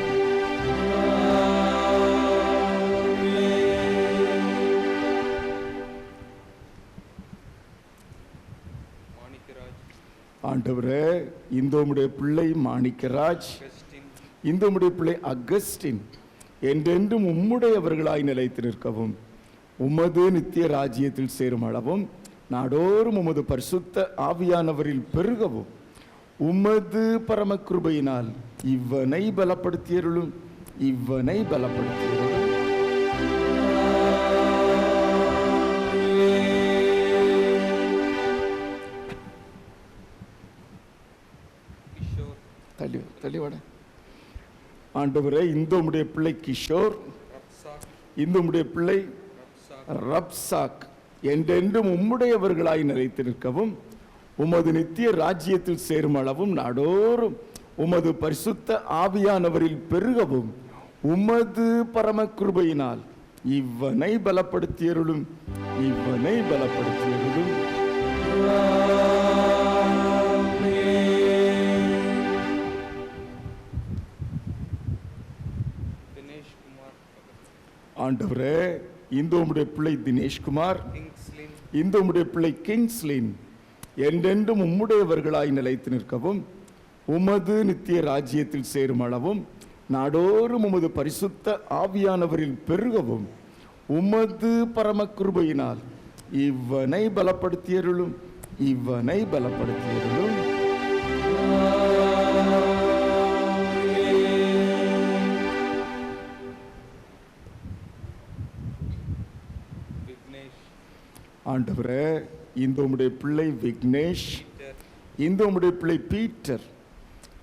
ஆண்டவரே, இந்த உம்முடைய பிள்ளை மாணிக்கராஜ், இந்த உம்முடைய பிள்ளை அகஸ்டின் என்றென்றும் உம்முடையவர்களாய் நிலைத்து நிற்கவும், உமது நித்திய ராஜ்யத்தில் சேரும் அளவும் நாடோறும் உமது பரிசுத்த ஆவியானவரில் பெருகவும், உமது பரமகிருபையினால் இவனை பலப்படுத்தியருளும், இவனை பலப்படுத்தியருளும். தெளிவாட ஆண்டவரே, இந்த உம்முடைய பிள்ளை கிஷோர், இந்த உம்முடைய பிள்ளை ரப்சாக் என்றென்றும் உம்முடையவர்களாய் நிலைத்து நிற்கவும், உமது நித்திய ராஜ்யத்தில் சேரும் அளவும் நாடோறும் உமது பரிசுத்த ஆவியானவரில் பெருகவும், உமது பரமகிருபையினால் இவனை பலப்படுத்தியருளும், இவனை பலப்படுத்தியருளும். ஆண்டவரே, இந்த உம்முடைய பிள்ளை தினேஷ்குமார், இந்த உம்முடைய பிள்ளை கிங்ஸ்லின் என்றென்றும் உம்முடையவர்களாய் நிலைத்து நிற்கவும், உமது நித்திய ராஜ்யத்தில் சேரும் அளவும் நாடோறும் உமது பரிசுத்த ஆவியானவரில் பெருகவும், உமது பரமகிருபையினால் இவனை பலப்படுத்தியருளும், இவனை பலப்படுத்தியருளும். ஆண்டவரே, இந்த உம்முடைய பிள்ளை விக்னேஷ், இந்த உம்முடைய பிள்ளை பீட்டர்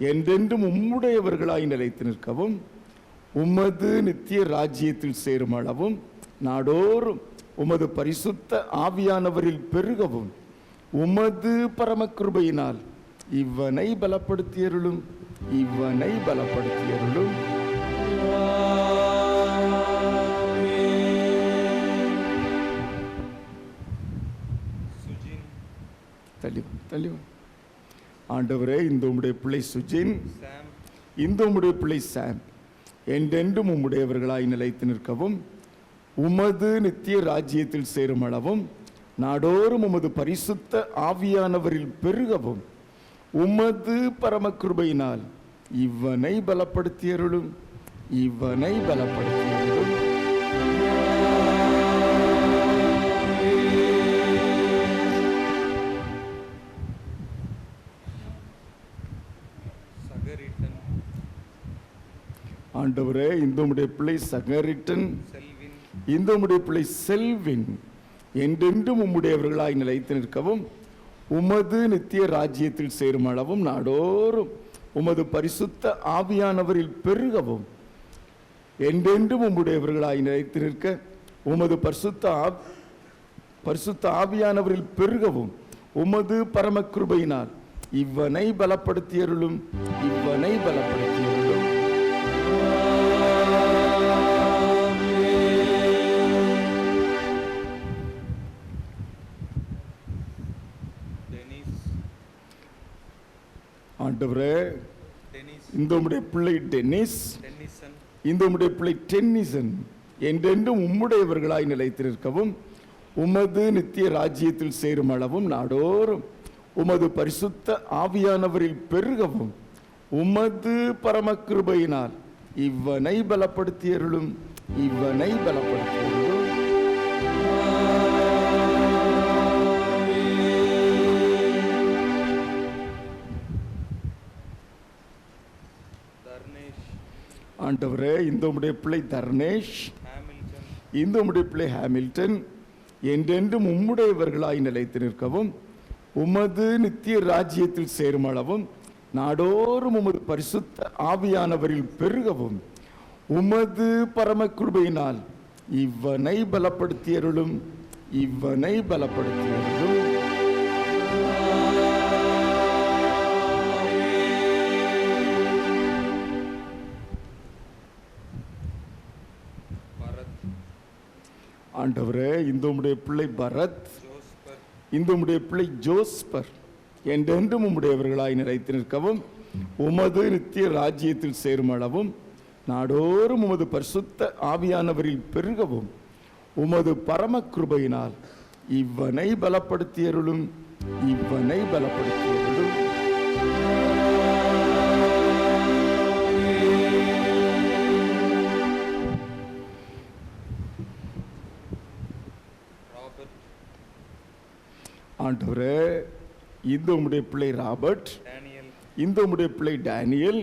என்றென்றும் உம்முடையவர்களாய் நிலைத்து நிற்கவும், உமது நித்திய ராஜ்யத்தில் சேரும் அளவும் நாடோறும் உமது பரிசுத்த ஆவியானவரில் பெருகவும், உமது பரமகிருபையினால் இவனை பலப்படுத்தியருளும், இவனை பலப்படுத்தியருளும். ஆண்டவரே, இந்த உம்முடைய பிள்ளை சுஜின், இந்த உம்முடைய பிள்ளை சாம் என்றென்றும் உம்முடையவர்களாய் நிலைத்து நிற்கவும், உமது நித்திய ராஜ்யத்தில் சேரும் அளவும் நாடோறும் உமது பரிசுத்த ஆவியானவரில் பெருகவும், உமது பரமகிருபையினால் இவனை பலப்படுத்தியருளும், இவனை பலப்படுத்தியருளும். ஆண்டவரே, இந்த உம்முடைய பிள்ளை சகரிட்டன், இந்த உம்முடைய பிள்ளை செல்வின் என்றென்றும் உம்முடையவர்களாய் நிலைத்து நிற்கவும், உமது நித்திய ராஜ்யத்தில் சேரும் அளவும் நாடோறும் உமது பரிசுத்த ஆவியானவரில் பெருகவும், என்றென்றும் உம்முடையவர்களாய் நிலைத்து நிற்க உமது பரிசுத்த ஆவியானவரில் பெருகவும், உமது பரமகிருபையினால் இவனை பலப்படுத்தியருளும், இவனை பலப்படுத்தியருளும். ஆண்டவரே, இந்த உம்முடைய பிள்ளை டென்னிஸ், இந்த உம்முடைய பிள்ளை டென்னிசன் என்றென்றும் உம்முடையவர்களாய் நிலைத்து நிற்கவும், உமது நித்திய ராஜ்யத்தில் சேரும் அளவும் நாடோறும் உமது பரிசுத்த ஆவியானவரில் பெருகவும், உமது பரமகிருபையினால் இவனை பலப்படுத்தியருளும், இவனை பலப்படுத்தியருளும். ஆண்டவரே, இந்த உம்முடைய பிள்ளை தர்னேஷ், இந்த உம்முடைய பிள்ளை ஹாமில்டன் என்றென்றும் உம்முடையவர்களாய் நிலைத்து நிற்கவும், உமது நித்திய ராஜ்யத்தில் சேரும் அளவும் நாடோறும் உமது பரிசுத்த ஆவியானவரில் பெருகவும், உமது பரமகிருபையினால் இவனை பலப்படுத்தியருளும், இவனை பலப்படுத்தியருளும். ஆண்டவரே, இந்த உம்முடைய பிள்ளை பரத், இந்த உம்முடைய பிள்ளை ஜோஸ்பர் என்றென்றும் உம்முடையவர்களாய் நிலைத்து நிற்கவும், உமது நித்திய ராஜ்யத்தில் சேரும் அளவும், நாடோறும் உமது பரிசுத்த ஆவியானவரில் பெருகவும், உமது பரம கிருபையினால் இவனை பலப்படுத்தியருளும், இவனை பலப்படுத்தியருளும். ஆண்டவரே, இந்த உம்முடைய பிள்ளை ராபர்ட், இந்த உம்முடைய பிள்ளை டேனியல்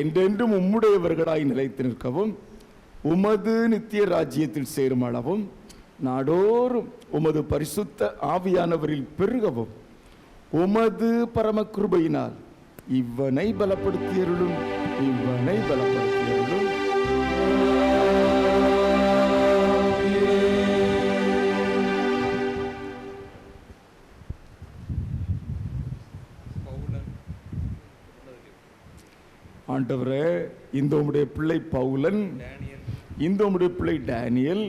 என்றென்றும் உம்முடையவர்களாய் நிலைத்து நிற்கவும், உமது நித்திய ராஜ்யத்தில் சேரும் அளவும், நாடோறும் உமது பரிசுத்த ஆவியானவரில் பெருகவும், உமது பரம கிருபையினால் இவனை பலப்படுத்தியருளும், இவனை பலப்படுத்தியருளும். ஆண்டவரே, இந்த உம்முடைய பிள்ளை பவுலன், இந்த உம்முடைய பிள்ளை டேனியல்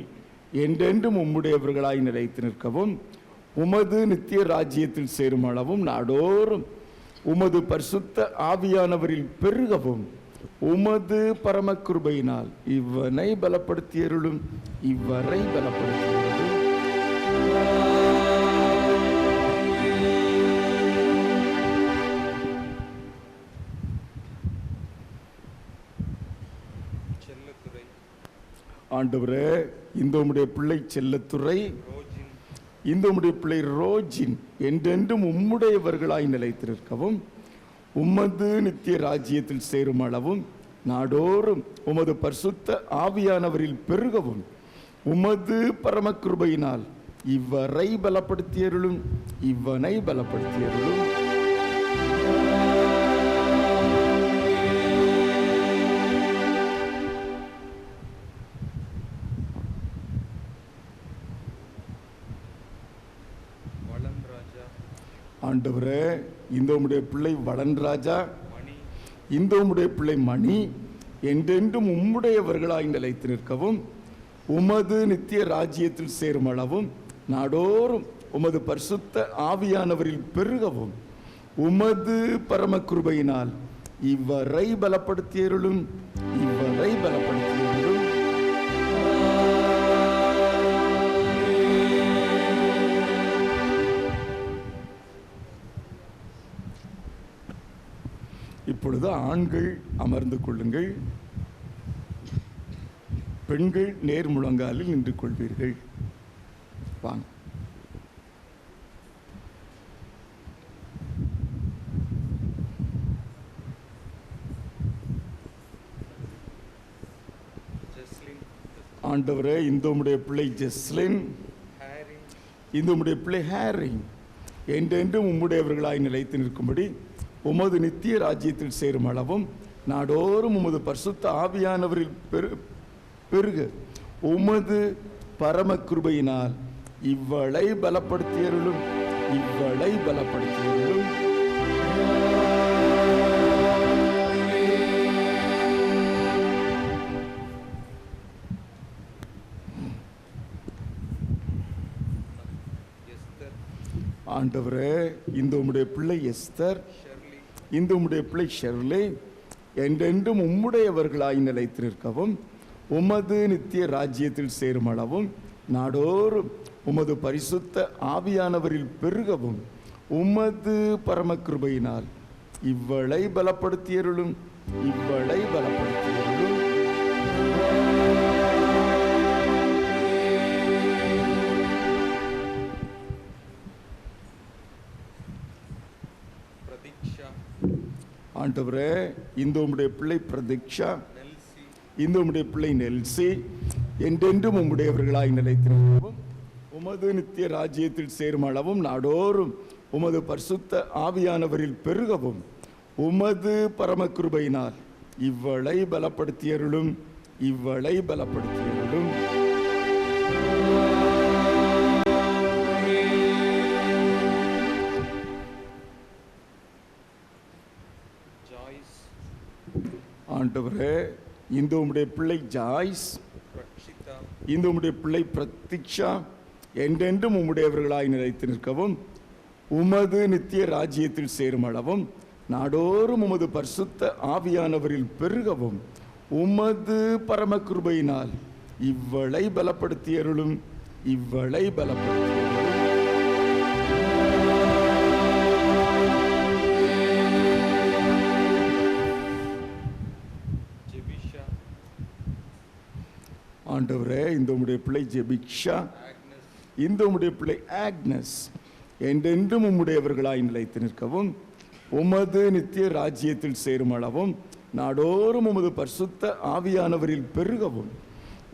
என்றென்றும் உம்முடையவர்களாய் நிலைத்து நிற்கவும், உமது நித்திய ராஜ்யத்தில் சேரும் அளவும், நாடோறும் உமது பரிசுத்த ஆவியானவரில் பெருகவும், உமது பரம கிருபையினால் இவனை பலப்படுத்தியருளும், இவரை பலப்படுத்தியருளும். ஆண்டவரே, இந்த உம்முடைய பிள்ளை செல்லத்துறை, இந்த உம்முடைய பிள்ளை ரோஜின் என்றென்றும் உம்முடையவர்களாய் நிலைத்திருக்கவும், உமது நித்திய ராஜ்யத்தில் சேரும் அளவும், நாடோறும் உமது பரிசுத்த ஆவியானவரில் பெருகவும், உமது பரம கிருபையினால் இவரை பலப்படுத்தியருளும், இவனை பலப்படுத்தியருளும். ஆண்டவரே, இந்த உம்முடைய பிள்ளை வளன்ராஜா, இந்த உம்முடைய பிள்ளை மணி என்றென்றும் உம்முடையவர்களாய் நிலைத்து நிற்கவும், உமது நித்திய ராஜ்யத்தில் சேரும் அளவும், நாடோறும் உமது பரிசுத்த ஆவியானவரில் பெருகவும், உமது பரம கிருபையினால் இவரை பலப்படுத்தியருளும், இவரை பலப்படுத்தியருளும். இப்பொழுது ஆண்கள் அமர்ந்து கொள்ளுங்கள், பெண்கள் நேர் முழங்காலில் நின்று கொள்வீர்கள். வாங்க. ஆண்டவரே, இந்த உம்முடைய பிள்ளை ஜெஸ்லின், இந்த உம்முடைய பிள்ளை ஹாரி என்றென்றும் உம்முடையவர்களாய் நிலைத்து நிற்கும்படி, உமது நித்திய ராஜ்யத்தில் சேரும் அளவும், நாடோறும் உமது பரிசுத்த ஆவியானவரில் பெருக, உமது பரம கிருபையினால் இவளை பலப்படுத்தியருளும், இவளை பலப்படுத்தியருளும். ஆண்டவரே, இந்த உம்முடைய பிள்ளை எஸ்தர், இந்த உம்முடைய பிள்ளை ஷெர்லே என்றென்றும் உம்முடையவர்களாய் நிலைத்து நிற்கவும், உமது நித்திய ராஜ்யத்தில் சேரும் அளவும், நாடோறும் உமது பரிசுத்த ஆவியானவரில் பெருகவும், உமது பரம கிருபையினால் இவளை பலப்படுத்தியருளும், இவளை பலப்படுத்தியருளும். ஆண்டவரே, இந்த உம்முடைய பிள்ளை பிரதீக்ஷா, இந்த உம்முடைய பிள்ளை நெல்சி என்றென்றும் உம்முடையவர்களாய் நிலைத்திருக்கவும், உமது நித்திய ராஜ்யத்தில் சேரும் அளவும், நாடோறும் உமது பரிசுத்த ஆவியானவரில் பெருகவும், உமது பரம கிருபையினால் இவளை பலப்படுத்தியருளும், இவளை பலப்படுத்தியருளும். ஆண்டவரே, இந்த உம்முடைய பிள்ளை ஜாய்ஸ், இந்த உம்முடைய பிள்ளை பிரதீக்ஷா என்றென்றும் உம்முடையவர்களாய் நிலைத்து நிற்கவும், உமது நித்திய ராஜ்யத்தில் சேரும் அளவும், நாடோறும் உமது பரிசுத்த ஆவியானவரில் பெருகவும், உமது பரம கிருபையினால் இவ்வளை பலப்படுத்தியருளும், இவ்வளை பலப்படுத்தியருளும். ஆண்டவரே, இந்த உம்முடைய பிள்ளை ஜெபிக்ஷா, இந்த உம்முடைய பிள்ளை ஆக்னஸ் என்றென்றும் உம்முடையவர்களாய் நிலைத்து நிற்கவும், உமது நித்திய ராஜ்யத்தில் சேரும் அளவும், நாடோறும் உமது பரிசுத்த ஆவியானவரில் பெருகவும்,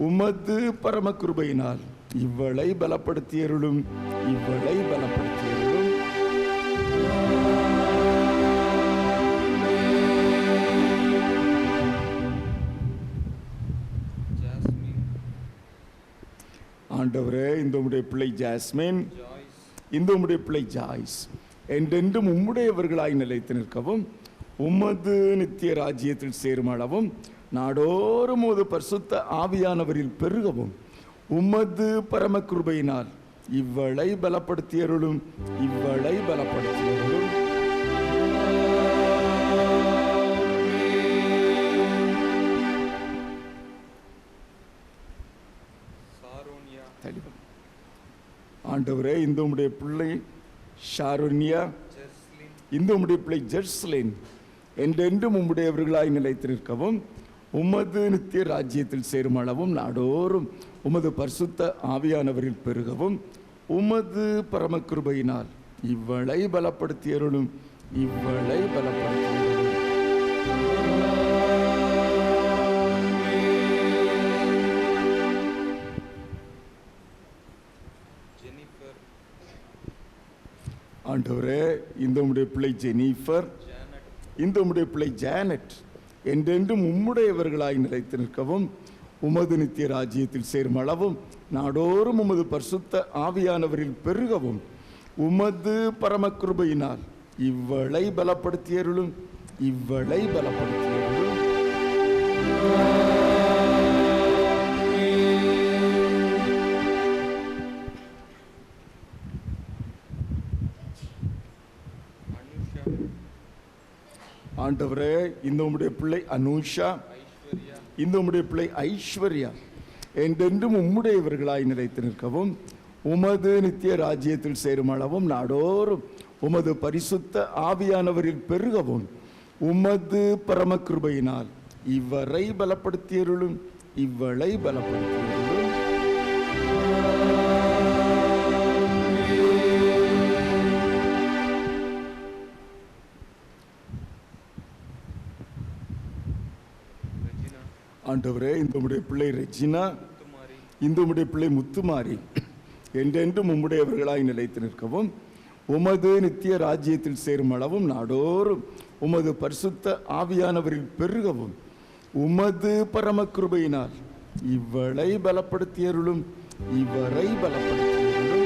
உமது பரம கிருபையினால் இவ்வளை பலப்படுத்தியருளும், இவ்வளை பலப்படுத்தியருளும். ஆண்டவரே, இந்த உம்முடைய பிள்ளை ஜாஸ்மின், இந்த உம்முடைய பிள்ளை ஜாய்ஸ் என்றென்றும் உம்முடையவர்களாய் நிலைத்து நிற்கவும், உமது நித்திய ராஜ்யத்தில் சேரும் அளவும், நாடோறும் உமது பரிசுத்த ஆவியானவரில் பெருகவும், உமது பரம கிருபையினால் இவ்வளை பலப்படுத்தியருளும், இவ்வளை பலப்படுத்தியருளும். ஆண்டவரே, இந்த உம்முடைய பிள்ளை ஷாருன்யா, இந்த உம்முடைய பிள்ளை ஜெர்ஸ்லின் என்றென்றும் உம்முடையவர்களாய் நிலைத்து நிற்கவும், உமது நித்திய ராஜ்யத்தில் சேரும் அளவும், நாடோறும் உமது பரிசுத்த ஆவியானவரில் பெருகவும், உமது பரம கிருபையினால் இவ்வளை பலப்படுத்தியருளும், இவ்வளை பலப்படுத்தியருளும். ஆண்டவரே, இந்த உம்முடைய பிள்ளை ஜெனிஃபர், இந்த உம்முடைய பிள்ளை ஜானட் என்றென்றும் உம்முடையவர்களாய் நிலைத்து நிற்கவும், உமது நித்திய ராஜ்யத்தில் சேரும் அளவும், நாடோறும் உமது பரிசுத்த ஆவியானவரில் பெருகவும், உமது பரம கிருபையினால் இவ்வளை பலப்படுத்தியருளும், இவ்வளை பலப்படுத்தியருளும். ஆண்டவரே, இந்த உம்முடைய பிள்ளை அனுஷா, இந்த உம்முடைய பிள்ளை ஐஸ்வர்யா என்றென்றும் உம்முடையவர்களாய் நிலைத்து நிற்கவும், உமது நித்திய ராஜ்யத்தில் சேரும் அளவும், நாடோறும் உமது பரிசுத்த ஆவியானவரில் பெருகவும், உமது பரம கிருபையினால் இவ்வரை பலப்படுத்தியருளும், இவ்வளை பலப்படுத்தியருளும். ஆண்டவரே, இந்த உம்முடைய பிள்ளை ரெஜினா, இந்த உம்முடைய பிள்ளை முத்துமாரி என்றென்றும் உம்முடையவர்களாய் நிலைத்து நிற்கவும், உமது நித்திய ராஜ்யத்தில் சேரும் அளவும், நாடோறும் உமது பரிசுத்த ஆவியானவரில் பெருகவும், உமது பரம கிருபையினால் இவ்வளை பலப்படுத்தியருளும், இவரை பலப்படுத்தியருளும்.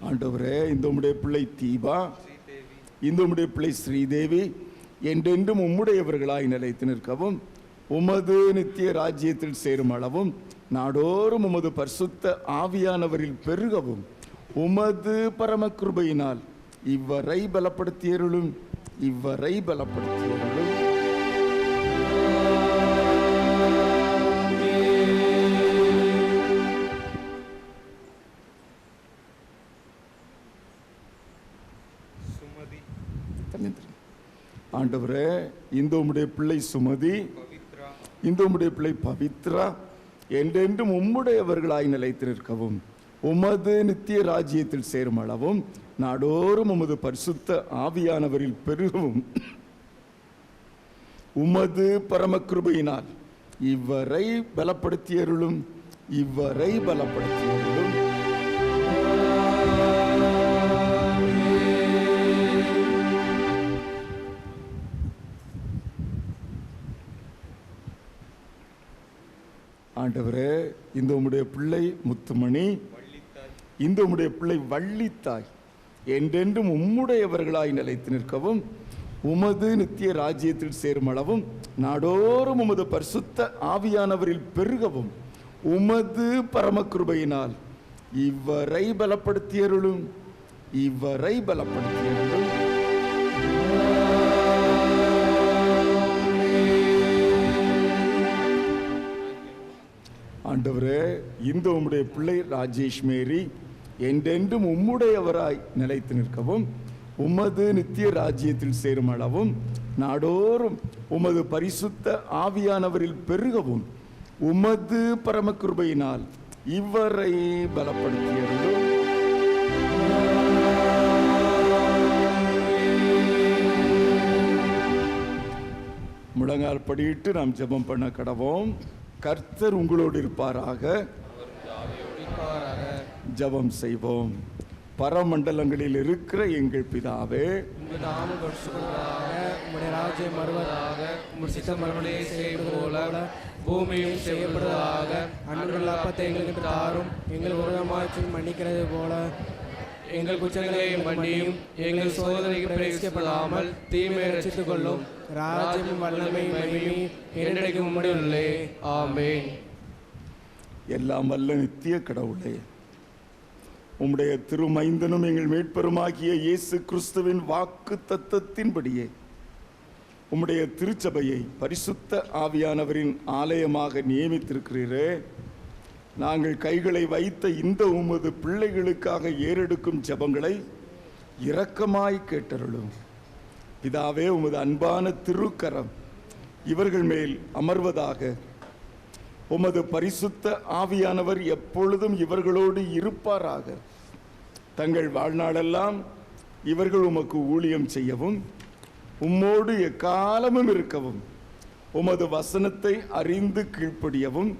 ஆண்டவரே, இந்த உம்முடைய பிள்ளை தீபா, இந்த உம்முடைய பிள்ளை ஸ்ரீதேவி என்றென்றும் உம்முடையவர்களாய் நிலைத்து நிற்கவும், உமது நித்திய ராஜ்யத்தில் சேரும் அளவும், நாடோறும் உமது பரிசுத்த ஆவியானவரில் பெருகவும், உமது பரம கிருபையினால் இவ்வரை பலப்படுத்தியருளும், இவ்வரை பலப்படுத்தியருளும். ஆண்டவரே, இந்த உம்முடைய பிள்ளை சுமதி, இந்த உம்முடைய பிள்ளை பவித்ரா என்றென்றும் உம்முடையவர்களாய் நிலைத்து நிற்கவும், உமது நித்திய ராஜ்யத்தில் சேரும் அளவும், நாடோறும் உமது பரிசுத்த ஆவியானவரில் பெருகவும், உமது பரம கிருபையினால் இவ்வரை பலப்படுத்தியருளும், இவ்வரை பலப்படுத்தியருளும். ஆண்டவரே, இந்த உம்முடைய பிள்ளை முத்துமணி, இந்த உம்முடைய பிள்ளை வள்ளித்தாய் என்றென்றும் உம்முடையவர்களாய் நிலைத்து நிற்கவும் உமது நித்திய ராஜ்யத்தில் சேரும் அளவும் நாடோறும் உமது பரிசுத்த ஆவியானவரில் பெருகவும் உமது பரமகிருபையினால் இவரை பலப்படுத்தியருளும். ஆண்டவரே, இந்த உம்முடைய பிள்ளை ராஜேஷ் மேரி என்றென்றும் உம்முடையவராய் நிலைத்து நிற்கவும் உமது நித்திய ராஜ்யத்தில் சேரும் அளவும் நாடோறும் உமது பரிசுத்த ஆவியானவரில் பெருகவும் உமது பரமகிருபையினால் இவரை பலப்படுத்தியருளும். முழங்கால் படியிட்டு நாம் ஜெபம் பண்ண கடவோம். கர்த்தர் உங்களோடு இருப்பாராக. ஜெபம் செய்வோம். பரமண்டலங்களில் இருக்கிற எங்கள் பிதாவே, உம்முடைய ராஜ்யம் வருவதாக, உம்முடைய சித்தம் மறுபடியும் செய்வது போல பூமியும் செய்யப்படுவதாக. அன்றுள்ள அப்பத்தை எங்களுக்கு தாரும், எங்கள் உலகமாற்றி மன்னிக்கிறது போல எங்கள் குற்றங்களை மன்னியும், எங்கள் சோதனைக்கு பிரவேசிக்கப்படாமல் தீமையை ரட்சித்துக் கொள்ளும். ராஜ்யம் வல்லமை மகிமையும் என்றைக்கும் உம்முடையதே. ஆமென். எல்லாம் வல்ல நித்திய கடவுளே, உம்முடைய திருமைந்தனும் எங்கள் மீட்பெருமாகிய இயேசு கிறிஸ்துவின் வாக்கு தத்தத்தின்படியே உம்முடைய திருச்சபையை பரிசுத்த ஆவியானவரின் ஆலயமாக நியமித்திருக்கிறீரே. நாங்கள் கைகளை வைத்த இந்த உமது பிள்ளைகளுக்காக ஏறெடுக்கும் ஜெபங்களை இரக்கமாய் கேட்டருளும். பிதாவே, உமது அன்பான திருக்கரம் இவர்கள் மேல் அமர்வதாக. உமது பரிசுத்த ஆவியானவர் எப்பொழுதும் இவர்களோடு இருப்பாராக. தங்கள் வாழ்நாளெல்லாம் இவர்கள் உமக்கு ஊழியம் செய்யவும் உம்மோடு எக்காலமும் இருக்கவும் உமது வசனத்தை அறிந்து கீழ்ப்படியவும்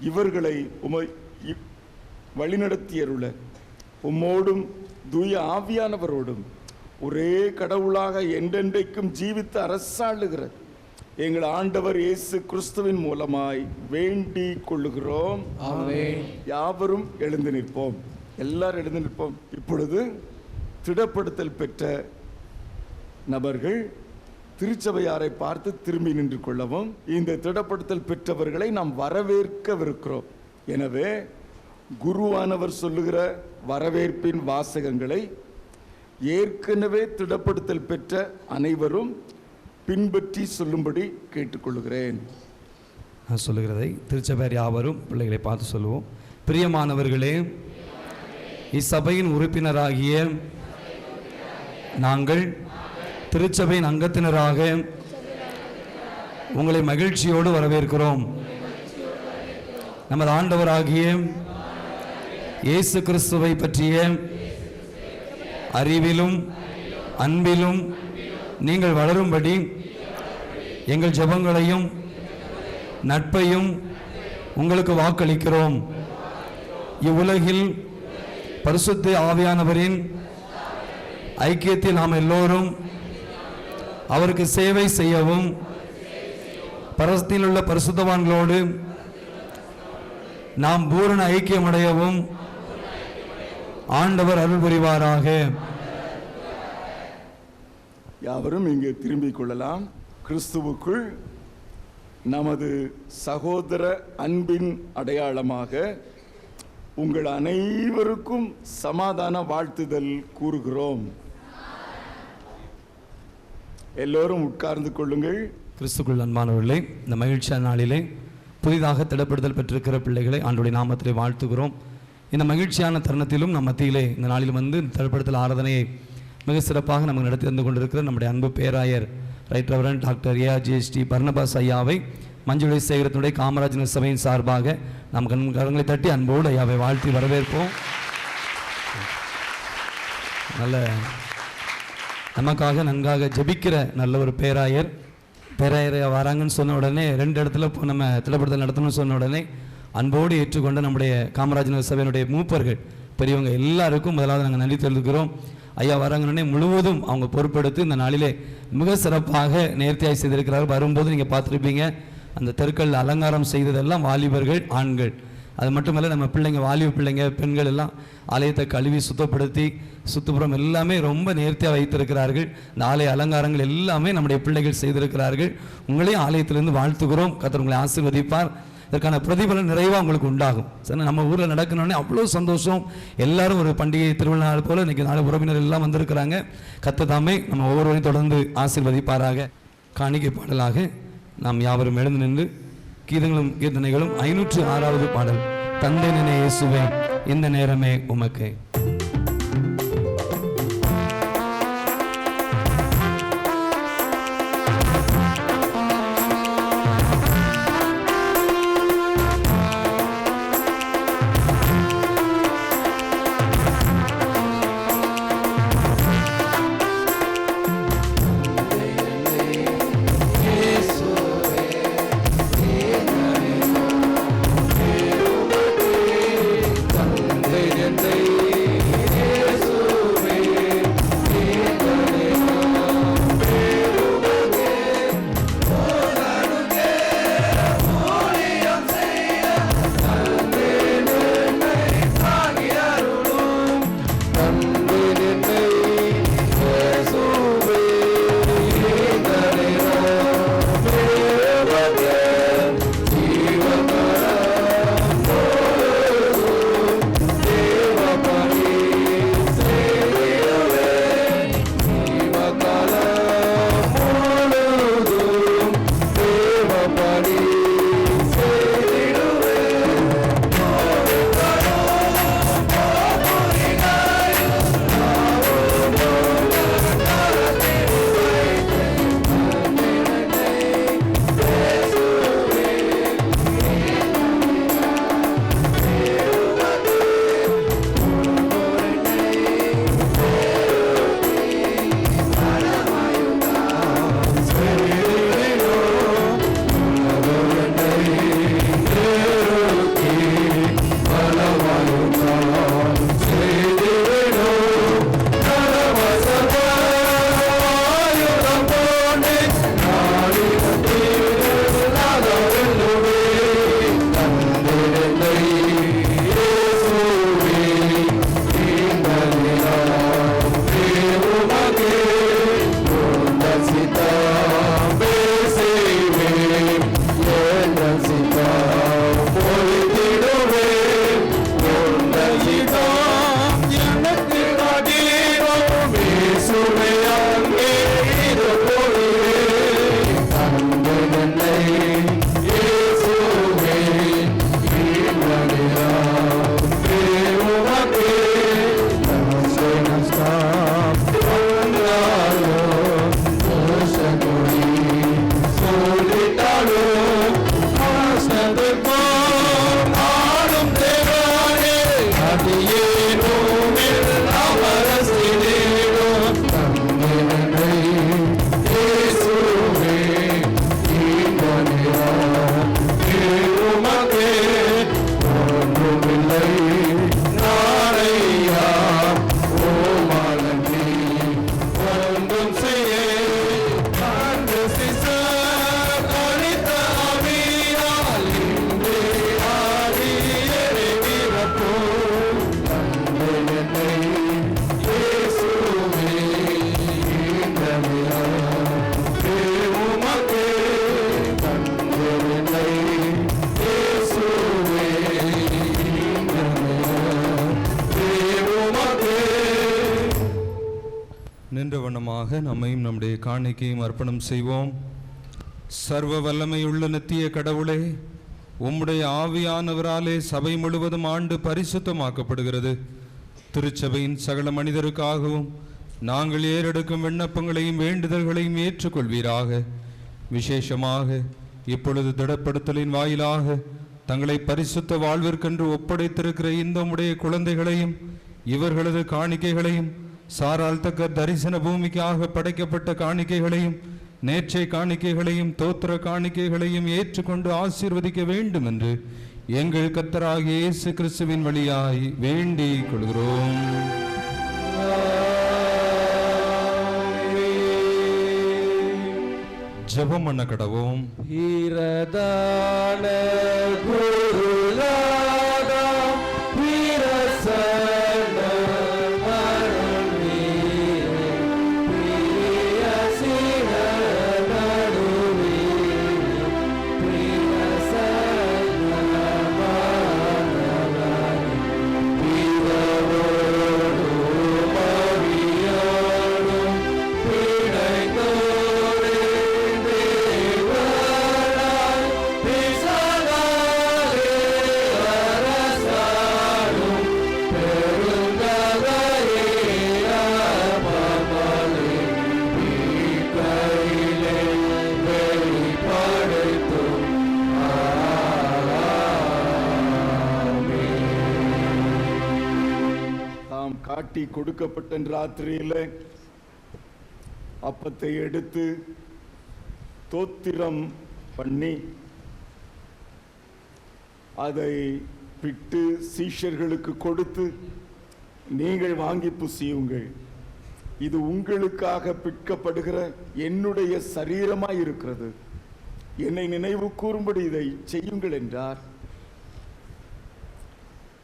இவர்களை வழிநடத்தியருள உம்மோடும் தூய ஆவியானவரோடும் ஒரே கடவுளாக என்றென்றைக்கும் ஜீவித்து அரசாளுகிற எங்கள் ஆண்டவர் இயேசு கிறிஸ்துவின் மூலமாய் வேண்டிக் கொள்ளுகிறோம். ஆமென். யாவரும் எழுந்து நிற்போம். எல்லாரும் எழுந்து நிற்போம். இப்பொழுது திடப்படுத்தல் பெற்ற நபர்கள் திருச்சபையாரை பார்த்து திரும்பி நின்று கொள்ளவும். இந்த திடப்படுத்தல் பெற்றவர்களை நாம் வரவேற்கவிருக்கிறோம். எனவே குருவானவர் சொல்லுகிற வரவேற்பின் வாசகங்களை ஏற்கனவே திடப்படுத்தல் பெற்ற அனைவரும் பின்பற்றி சொல்லும்படி கேட்டுக்கொள்கிறேன். நான் சொல்லுகிறதை திருச்சபையார் யாவரும் பிள்ளைகளை பார்த்து சொல்லுவோம். பிரியமானவர்களே, இச்சபையின் உறுப்பினராகிய நாங்கள் திருச்சபையின் அங்கத்தினராக உங்களை மகிழ்ச்சியோடு வரவேற்கிறோம். நமது ஆண்டவராகிய இயேசு கிறிஸ்துவை பற்றிய அறிவிலும் அன்பிலும் நீங்கள் வளரும்படி எங்கள் ஜெபங்களையும் நட்பையும் உங்களுக்கு வாக்களிக்கிறோம். இவ்வுலகில் பரிசுத்த ஆவியானவரின் ஐக்கியத்தில் நாம் எல்லோரும் அவருக்கு சேவை செய்யவும் பரஸ்தீனில் உள்ள பரிசுத்தவான்களோடு நாம் பூரண ஐக்கியமடையவும் ஆண்டவர் அருள் புரிவாராக. யாவரும் இங்கே திரும்பிக் கொள்ளலாம். கிறிஸ்துவுக்குள் நமது சகோதர அன்பின் அடையாளமாக உங்கள் அனைவருக்கும் சமாதான வாழ்த்துதல் கூறுகிறோம். எல்லோரும் உட்கார்ந்து கொள்ளுங்கள். கிறிஸ்துக்குள் அன்பானவர்களே, இந்த மகிழ்ச்சியான நாளிலே புதிதாக திடப்படுதல் பெற்றிருக்கிற பிள்ளைகளை ஆண்டவருடைய நாமத்திலே வாழ்த்துகிறோம். இந்த மகிழ்ச்சியான தருணத்திலும் நம் மத்தியிலே இந்த நாளில் வந்து திடப்படுத்தல் ஆராதனையை மிக சிறப்பாக நமக்கு நடத்தி தந்து கொண்டிருக்கிற நம்முடைய அன்பு பேராயர் ரைட் ரெவரண்ட் டாக்டர் ஏஆர்ஜிஎஸ்டி பர்னபாஸ் ஐயாவை மஞ்சுளை சேகரத்தினுடைய காமராஜர் சபையின் சார்பாக நம் கரங்களை தட்டி அன்போடு ஐயாவை வாழ்த்தி வரவேற்போம். நல்ல நமக்காக நன்காக ஜெபிக்கிற நல்ல ஒரு பேராயர் வராங்கன்னு சொன்ன உடனே 2 இடத்துல நம்ம திடப்படுத்தல் நடத்தணும்னு சொன்ன உடனே அன்போடு ஏற்றுக்கொண்ட நம்முடைய காமராஜர் சபையினுடைய மூப்பர்கள் பெரியவங்க எல்லாருக்கும் முதலாவது நாங்கள் நன்றி தெரிவிக்கிறோம். ஐயா வராங்கன்னே முழுவதும் அவங்க பொறுப்பெடுத்து இந்த நாளிலே மிக சிறப்பாக நேர்த்தியாய் செய்திருக்கிறார்கள். வரும்போது நீங்கள் பார்த்துருப்பீங்க, அந்த தெருக்கள் அலங்காரம் செய்ததெல்லாம் வாலிபர்கள், ஆண்கள். அது மட்டுமல்ல, நம்ம பிள்ளைங்க, வாலிப பிள்ளைங்க, பெண்கள் எல்லாம் ஆலயத்தை கழுவி சுத்தப்படுத்தி சுற்றுப்புறம் எல்லாமே ரொம்ப நேர்த்தியாக வைத்திருக்கிறார்கள். இந்த ஆலய அலங்காரங்கள் எல்லாமே நம்முடைய பிள்ளைகள் செய்திருக்கிறார்கள். உங்களையும் ஆலயத்திலிருந்து வாழ்த்துகிறோம். கர்த்தர் உங்களை ஆசீர்வதிப்பார். இதற்கான பிரதிபலன் நிறைவாக உங்களுக்கு உண்டாகும். சரி, நம்ம ஊரில் நடக்கணுன்னே அவ்வளோ சந்தோஷம். எல்லாரும் ஒரு பண்டிகை திருவிழா நாள் போல் இன்றைக்கி நாலு உறவினர் எல்லாம் வந்திருக்கிறாங்க. கர்த்தர் தாமே நம்ம ஒவ்வொருவரையும் தொடர்ந்து ஆசீர்வதிப்பாராக. காணிக்கை பாடலாக நாம் யாவரும் எழுந்து நின்று கீதங்களும் கீர்த்தனைகளும் 506வது பாடல், தந்தை நினை இயேசுவே இந்த நேரமே உமக்கு. நம்மையும் நம்முடைய காணிக்கையும் அர்ப்பணம் செய்வோம். சர்வ வல்லமையுள்ள நித்திய கடவுளே, உம்முடைய ஆவியானவராலே சபை முழுவதும் ஆண்டு பரிசுத்தமாக்கப்படுகிறது. திருச்சபையின் சகல மனிதருக்காகவும் நாங்கள் ஏறெடுக்கும் விண்ணப்பங்களையும் வேண்டுதல்களையும் ஏற்றுக்கொள்வீராக. விசேஷமாக இப்பொழுது திடப்படுத்தலின் வாயிலாக தங்களை பரிசுத்த வாழ்விற்கென்று ஒப்படைத்திருக்கிற இந்த உம்முடைய குழந்தைகளையும் இவர்களது காணிக்கைகளையும், சாரால் தக்க தரிசன பூமிக்காக படைக்கப்பட்ட காணிக்கைகளையும், நேர்ச்சை காணிக்கைகளையும், தோத்திர காணிக்கைகளையும் ஏற்றுக்கொண்டு ஆசீர்வதிக்க வேண்டும் என்று எங்கள் கர்த்தராகிய இயேசு கிறிஸ்துவின் வழியாய் வேண்டிக் கொள்கிறோம். ஜெபம் பண்ண கடவோம். இரதான குருலா காட்டி கொடுக்கப்பட்ட ராத்திரியில அப்பத்தை எடுத்து தோத்திரம் பண்ணி அதை பிட்டு சீஷர்களுக்கு கொடுத்து, நீங்கள் வாங்கி புசியுங்கள், இது உங்களுக்காக பிற்கப்படுகிற என்னுடைய சரீரமாய் இருக்கிறது, என்னை நினைவு கூறும்படி இதை செய்யுங்கள் என்றார்.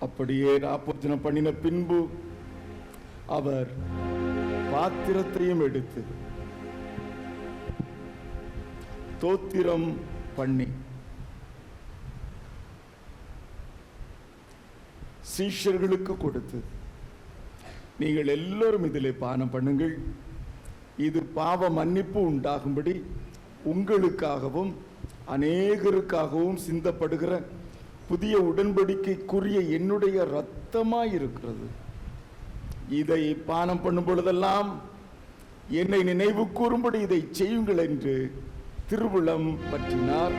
அப்படியே ராப்போஜனம் பண்ணின பின்பு அவர் பாத்திரத்தையும் எடுத்து தோத்திரம் பண்ணி சீஷர்களுக்கு கொடுத்து, நீங்கள் எல்லோரும் இதிலே பானம் பண்ணுங்கள், இது பாவ மன்னிப்பு உண்டாகும்படி உங்களுக்காகவும் அநேகருக்காகவும் சிந்தப்படுகிற புதிய உடன்படிக்கைக்குரிய என்னுடைய இரத்தமாயிருக்கிறது. இதை பானம் பண்ணும் பொழுதெல்லாம் என்னை நினைவு கூறும்படி இதை செய்யுங்கள் என்று திருவுளம் பற்றினார்.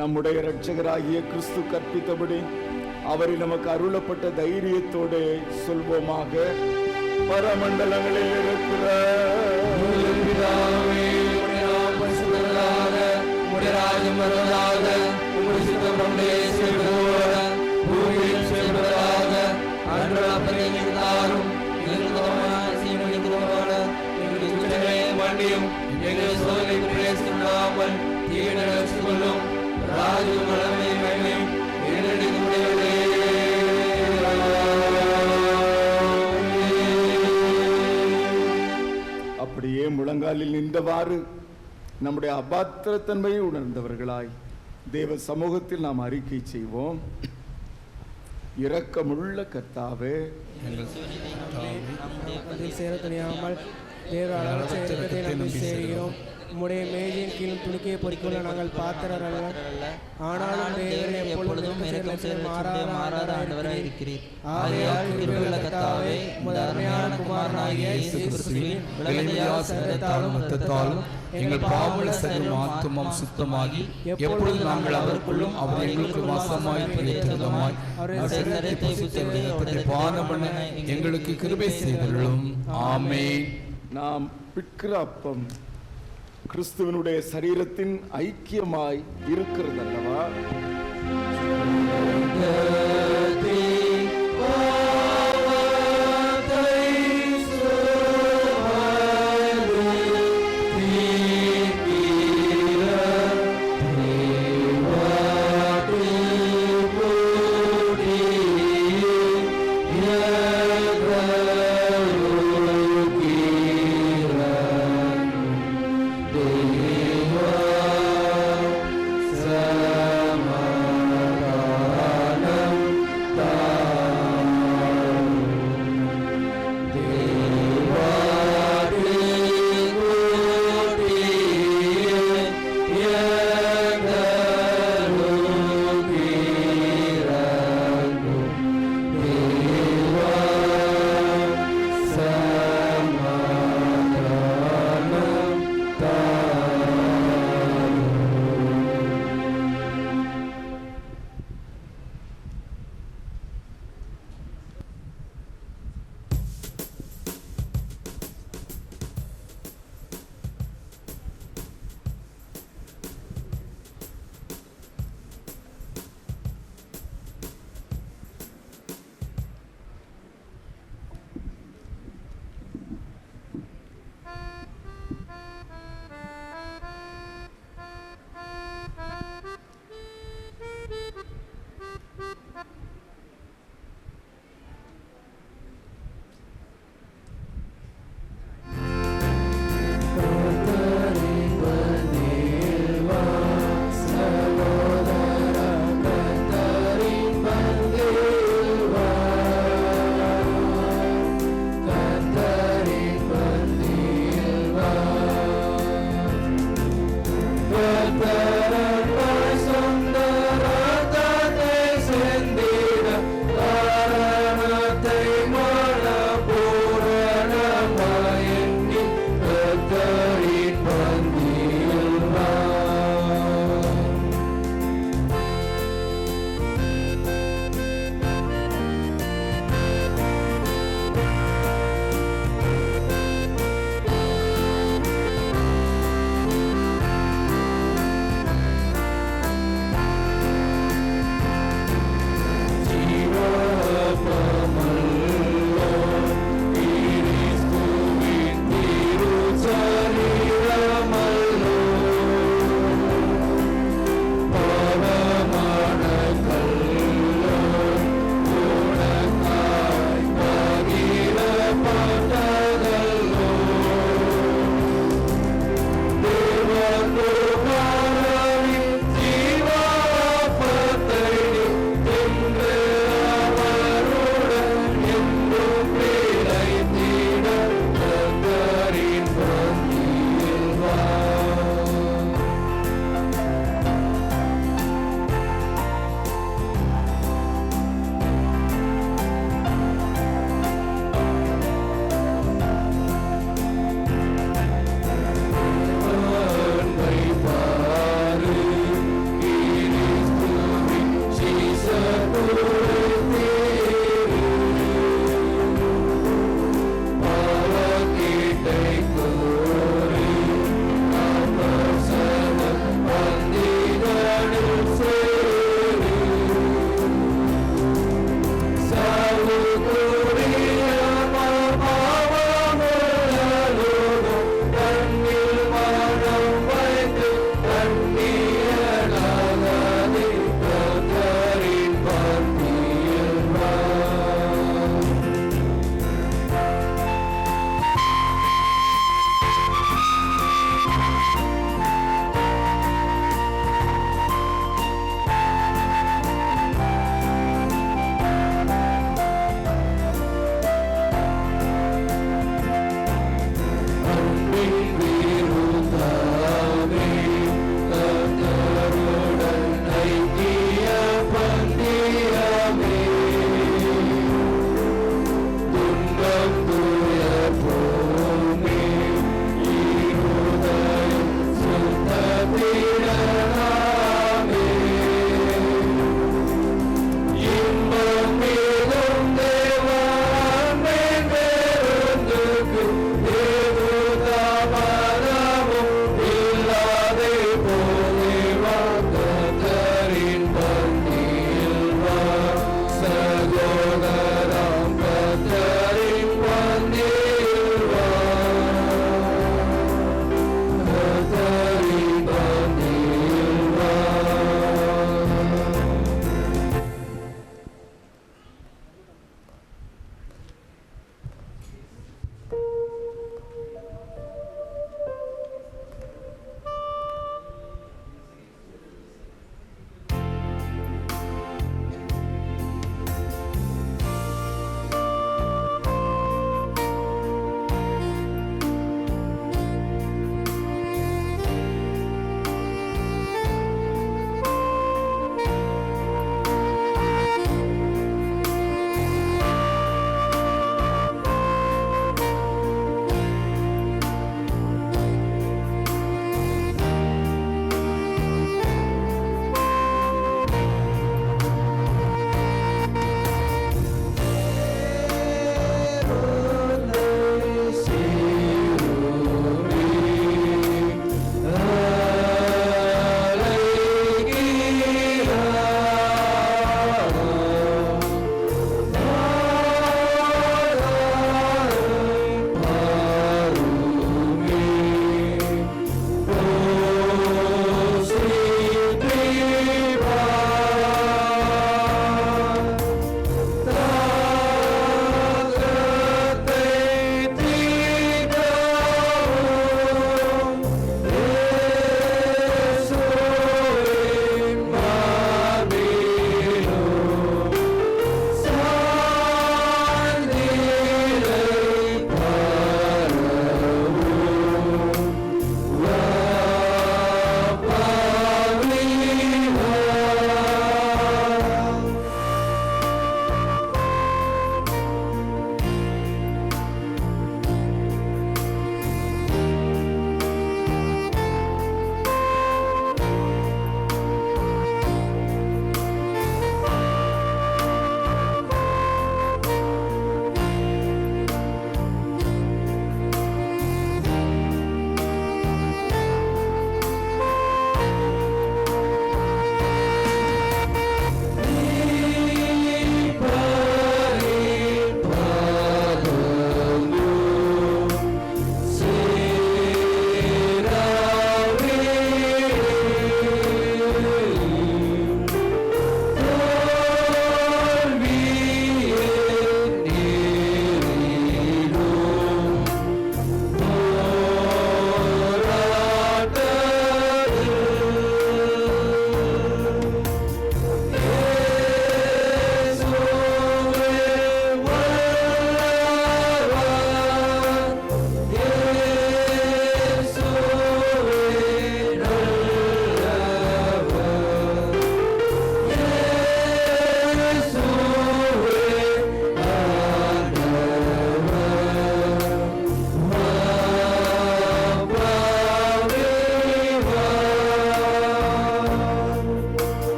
நம்முடைய இரட்சகராகிய கிறிஸ்து கற்பித்தபடி அவரில் நமக்கு அருளப்பட்ட தைரியத்தோடு சொல்வோமாக. பரமண்டலங்களில் இருக்கிற அப்படியே முழங்காலில் நின்றவாறு நம்முடைய அபாத்திரத்தன்மையை உணர்ந்தவர்களாய் தேவ சமூகத்தில் நாம் அறிக்கை செய்வோம். இரக்கமுள்ள கர்த்தாவே, சேர துணியாமல் சேர்கிறோம். உம்முடைய மேஜையின் கீழும் துணிக்கையை பொறிக்கொள்ள நாங்கள் பாத்திரர் அல்ல, ஆனாலும் எப்பொழுதும் மாறாதவராய் இருக்கிறீர். ஆகையால் கிருபையுள்ள கர்த்தாவே, உமது அருமையான குமாரனாகிய இயேசு கிறிஸ்துவின் விலையேறிய இரத்தத்தாலும் இரத்தத்தாலும் எங்கள் பாவமுள்ள சரீரம் ஆத்துமம் சுத்தமாகி எப்பொழுது நாங்கள் அவருக்குள்ளும் அவர் எங்களுக்கு வாசமாய் பிரியமாய் அவருடைய சரீரத்தை புசித்து பானம் பண்ண எங்களுக்கு கிருபை செய்தருளும். ஆமென். நாம் பிற்கிற அப்பம் கிறிஸ்துவனுடைய சரீரத்தின் ஐக்கியமாய் இருக்கிறது அல்லவா?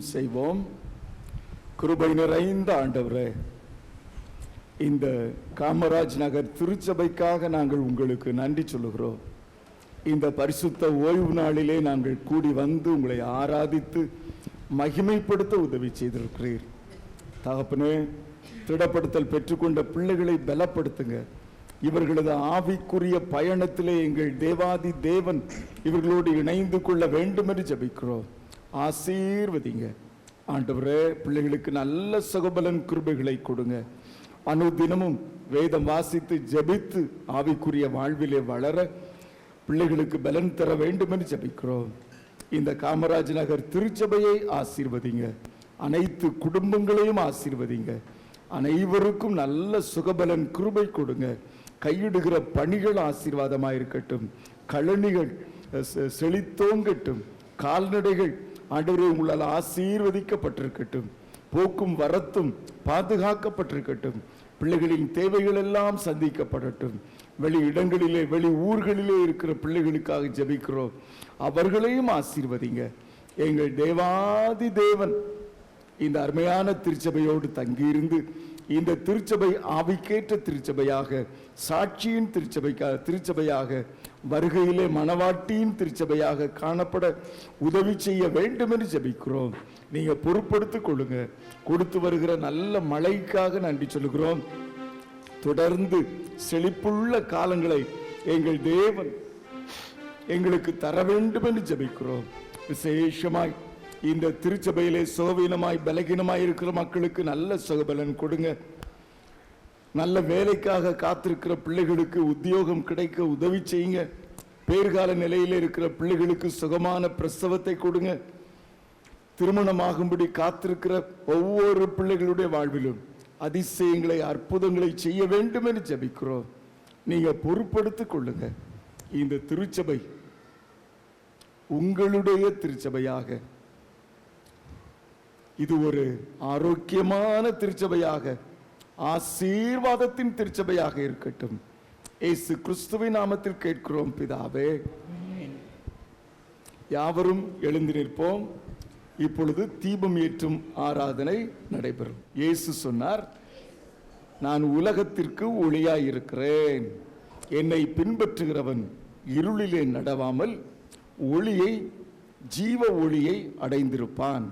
ஜெபம் செய்வோம். கிருபை நிறைந்த ஆண்டவரே, இந்த காமராஜ் நகர் திருச்சபைக்காக நாங்கள் உங்களுக்கு நன்றி சொல்லுகிறோம். இந்த பரிசுத்த ஓய்வு நாளிலே நாங்கள் கூடி வந்து உங்களை ஆராதித்து மகிமைப்படுத்த உதவி செய்திருக்கிறீர். தகப்பனே, திடப்படுத்தல் பெற்றுக்கொண்ட பிள்ளைகளை பலப்படுத்துங்க. இவர்களது ஆவிக்குரிய பயணத்திலே எங்கள் தேவாதி தேவன் இவர்களோடு இணைந்து கொள்ள வேண்டும் என்று ஜெபிக்கிறோம். ஆசீர்வதிங்க ஆண்டவரே. பிள்ளைகளுக்கு நல்ல சுகபலன் கிருபைகளை கொடுங்க. அனுதினமும் வேதம் வாசித்து ஜெபித்து ஆவிக்குரிய வாழ்விலே வளர பிள்ளைகளுக்கு பலன் தர வேண்டும் என்று ஜெபிக்கிறோம். இந்த காமராஜ் நகர் திருச்சபையை ஆசீர்வதிங்க. அனைத்து குடும்பங்களையும் ஆசீர்வதிங்க. அனைவருக்கும் நல்ல சுகபலன் கிருபை கொடுங்க. கையிடுகிற பணிகள் ஆசீர்வாதமாக இருக்கட்டும். கழனிகள் செழித்தோங்கட்டும். கால்நடைகள் ஆண்டவரே உங்களால் ஆசீர்வதிக்கப்பட்டிருக்கட்டும். போக்கும் வரத்தும் பாதுகாக்கப்பட்டிருக்கட்டும். பிள்ளைகளின் தேவைகள் எல்லாம் சந்திக்கப்படட்டும். வெளி இடங்களிலே வெளி ஊர்களிலே இருக்கிற பிள்ளைகளுக்காக ஜெபிக்கிறோம். அவர்களையும் ஆசீர்வதிங்க. எங்கள் தேவாதி தேவன் இந்த அருமையான திருச்சபையோடு தங்கியிருந்து இந்த திருச்சபை ஆவிக்கேற்ற திருச்சபையாக, சாட்சியின் திருச்சபையாக, வருகையிலே மணவாட்டியின் திருச்சபையாக காணப்பட உதவி செய்ய வேண்டும் என்று ஜெபிக்கிறோம். நீங்க பொறுப்படுத்திக் கொள்ளுங்க. கொடுத்து வருகிற நல்ல மழைக்காக நன்றி சொல்லுகிறோம். தொடர்ந்து செழிப்புள்ள காலங்களை எங்கள் தேவன் எங்களுக்கு தர வேண்டும் என்று ஜெபிக்கிறோம். விசேஷமாய் இந்த திருச்சபையிலே சோவீனமாய் பலகீனமாய் இருக்கிற மக்களுக்கு நல்ல சுகபலன் கொடுங்க. நல்ல வேலைக்காக காத்திருக்கிற பிள்ளைகளுக்கு உத்தியோகம் கிடைக்க உதவி செய்யுங்க. பேர்கால நிலையில் இருக்கிற பிள்ளைகளுக்கு சுகமான பிரசவத்தை கொடுங்க. திருமணமாகும்படி காத்திருக்கிற ஒவ்வொரு பிள்ளைகளுடைய வாழ்விலும் அதிசயங்களை அற்புதங்களை செய்ய வேண்டும் என்று ஜெபிக்கிறோம். நீங்க பொறுப்படுத்திக் கொள்ளுங்க. இந்த திருச்சபை உங்களுடைய திருச்சபையாக, இது ஒரு ஆரோக்கியமான திருச்சபையாக, ஆசீர்வாதத்தின் திருச்சபையாக இருக்கட்டும். இயேசு கிறிஸ்துவின் நாமத்தில் கேட்கிறோம் பிதாவே. யாவரும் எழுந்து நிற்போம். இப்பொழுது தீபம் ஏற்றும் ஆராதனை நடைபெறும். இயேசு சொன்னார், நான் உலகத்திற்கு ஒளியாய் இருக்கிறேன். என்னை பின்பற்றுகிறவன் இருளிலே நடவாமல் ஒளியை, ஜீவ ஒளியை அடைந்திருப்பான்.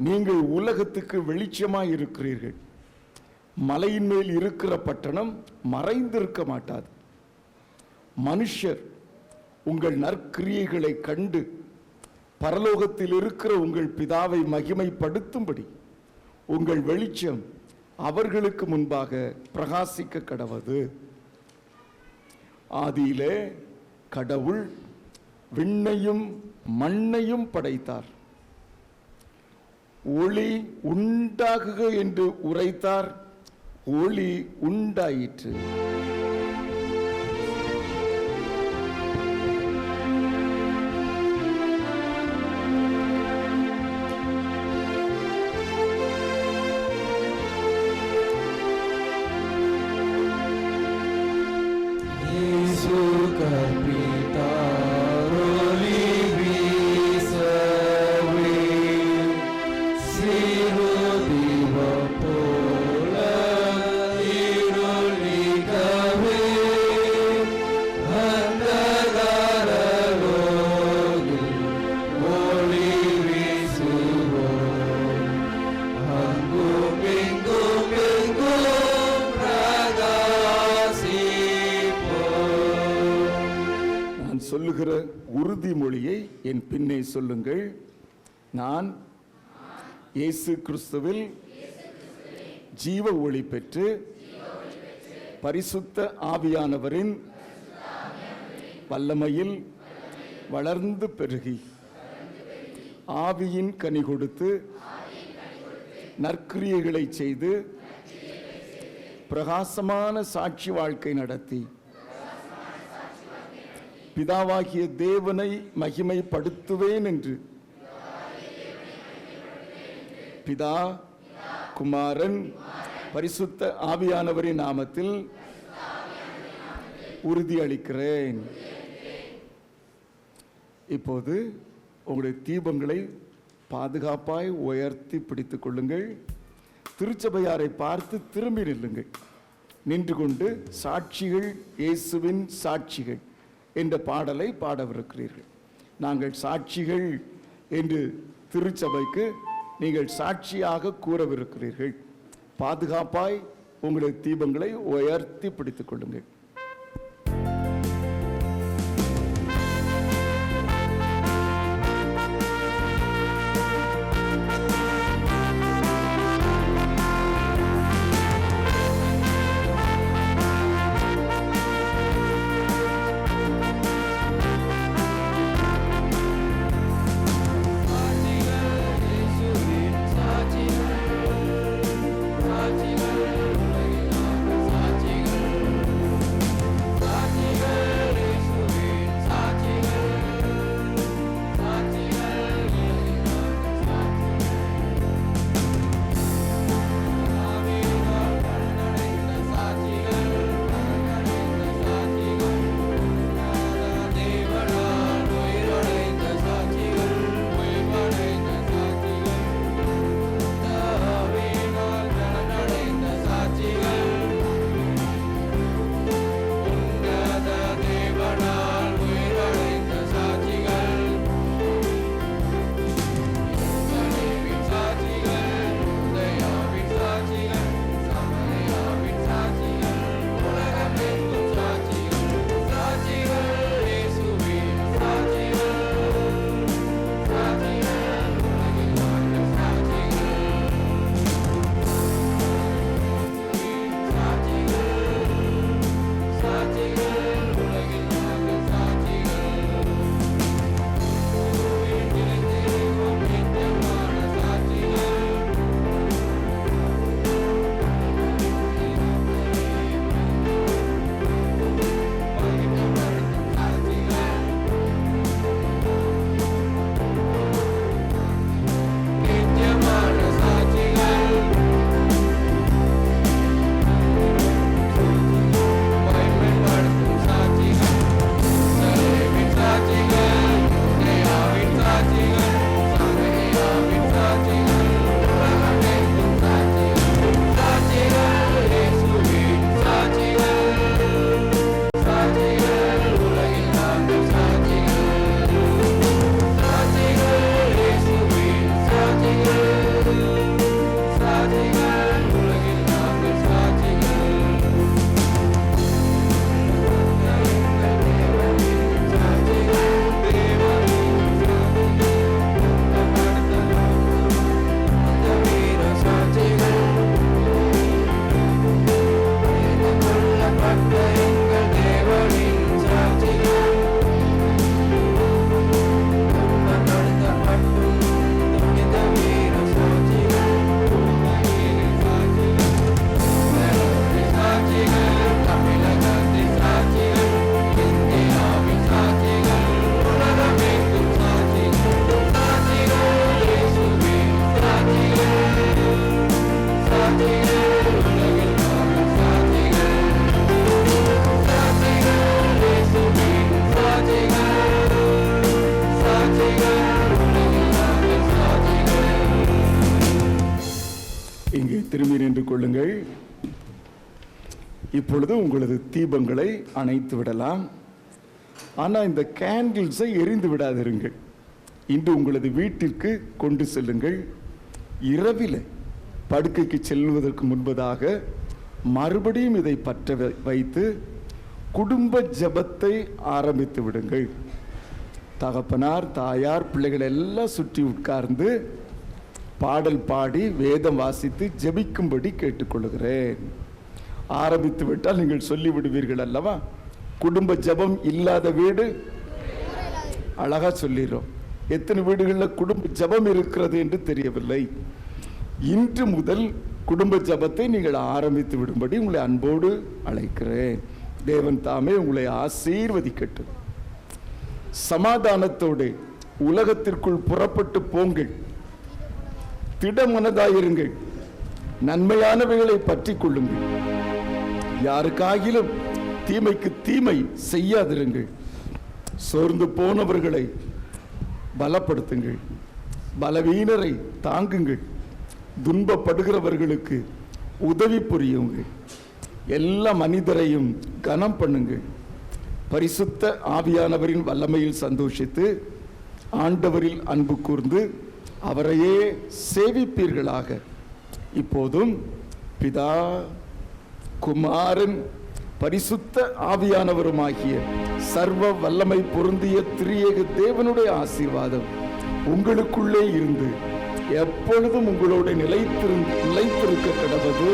நீங்கள் உலகத்துக்கு வெளிச்சமாய் இருக்கிறீர்கள். மலையின் மேல் இருக்கிற பட்டணம் மறைந்திருக்க மாட்டாது. மனுஷர் உங்கள் நற்கிரியைகளை கண்டு பரலோகத்தில் இருக்கிற உங்கள் பிதாவை மகிமைப்படுத்தும்படி உங்கள் வெளிச்சம் அவர்களுக்கு முன்பாக பிரகாசிக்க கடவது. ஆதியிலே கடவுள் விண்ணையும் மண்ணையும் படைத்தார். ஒளி உண்டாகுக என்று உரைத்தார். ஒளி உண்டாயிற்று. சொல்லுகிற உறுதிமொழியை என் பின்னே சொல்லுங்கள். நான் இயேசு கிறிஸ்துவில் ஜீவ ஒளி பெற்று பரிசுத்த ஆவியானவரின் வல்லமையில் வளர்ந்து பெருகி ஆவியின் கனி கொடுத்து நற்கிரியைகளை செய்து பிரகாசமான சாட்சி வாழ்க்கை நடத்தி பிதாவாகிய தேவனை மகிமைப்படுத்துவேன் என்று பிதா, குமாரன், பரிசுத்த ஆவியானவரின் நாமத்தில் உறுதியளிக்கிறேன். இப்போது உங்களுடைய தீபங்களை பாதுகாப்பாய் உயர்த்தி பிடித்துக் கொள்ளுங்கள். திருச்சபையாரை பார்த்து திரும்பி நில்லுங்கள். நின்று கொண்டு சாட்சிகள் இயேசுவின் சாட்சிகள் என்ற பாடலை பாடவிருக்கிறீர்கள். நாங்கள் சாட்சிகள் என்று திருச்சபைக்கு நீங்கள் சாட்சியாக கூறவிருக்கிறீர்கள். பாதுகாப்பாய் உங்களுடைய தீபங்களை உயர்த்தி பிடித்துக் கொள்ளுங்கள். திரும்பி நின்று கொள்ளுங்கள். இப்பொழுது உங்களது தீபங்களை அணைத்து விடலாம். ஆனால் இந்த கேண்டில்ஸை எரிந்து விடாதிருங்கள். இன்று உங்களது வீட்டிற்கு கொண்டு செல்லுங்கள். இரவில் படுக்கைக்கு செல்வதற்கு முன்பதாக மறுபடியும் இதை பற்ற வைத்து குடும்ப ஜெபத்தை ஆரம்பித்து விடுங்கள். தகப்பனார், தாயார், பிள்ளைகள் எல்லாம் சுற்றி உட்கார்ந்து பாடல் பாடி வேதம் வாசித்து ஜெபிக்கும்படி கேட்டுக்கொள்கிறேன். ஆரம்பித்து விட்டால் நீங்கள் சொல்லிவிடுவீர்கள் அல்லவா, குடும்ப ஜெபம் இல்லாத வீடு அழகா சொல்லிடும். எத்தனை வீடுகளில் குடும்ப ஜெபம் இருக்கிறது என்று தெரியவில்லை. இன்று முதல் குடும்ப ஜெபத்தை நீங்கள் ஆரம்பித்து விடும்படி உங்களை அன்போடு அழைக்கிறேன். தேவன் தாமே உங்களை ஆசீர்வதிக்கட்டும். சமாதானத்தோடு உலகத்திற்குள் புறப்பட்டு போங்கள். திடமனதாயிருங்கள். நன்மையானவைகளை பற்றி கொள்ளுங்கள். யாருக்காகிலும் தீமைக்கு தீமை செய்யாதிருங்கள். சோர்ந்து போனவர்களை பலப்படுத்துங்கள். பலவீனரை தாங்குங்கள், துன்பப்படுகிறவர்களுக்கு உதவி புரியுங்கள், எல்லா மனிதரையும் கனம் பண்ணுங்கள். பரிசுத்த ஆவியானவரின் வல்லமையில் சந்தோஷித்து ஆண்டவரில் அன்பு கூர்ந்து அவரையே சேவிப்பீர்களாக. இப்போதும் பிதா, குமாரன், பரிசுத்த ஆவியானவருமாகிய சர்வ வல்லமை பொருந்திய திரியேக தேவனுடைய ஆசீர்வாதம் உங்களுக்குள்ளே இருந்து எப்பொழுதும் உங்களோட நிலைத்திருக்க கடவது.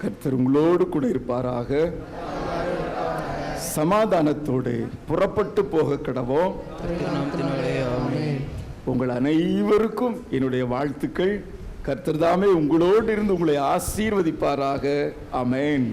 கர்த்தர் உங்களோடு கூட இருப்பாராக. சமாதானத்தோடு புறப்பட்டு போக கடவோம். உங்கள் அனைவருக்கும் என்னுடைய வாழ்த்துக்கள். கர்த்தர் தாமே உங்களோடு இருந்து உங்களை ஆசீர்வதிப்பாராக. ஆமென்.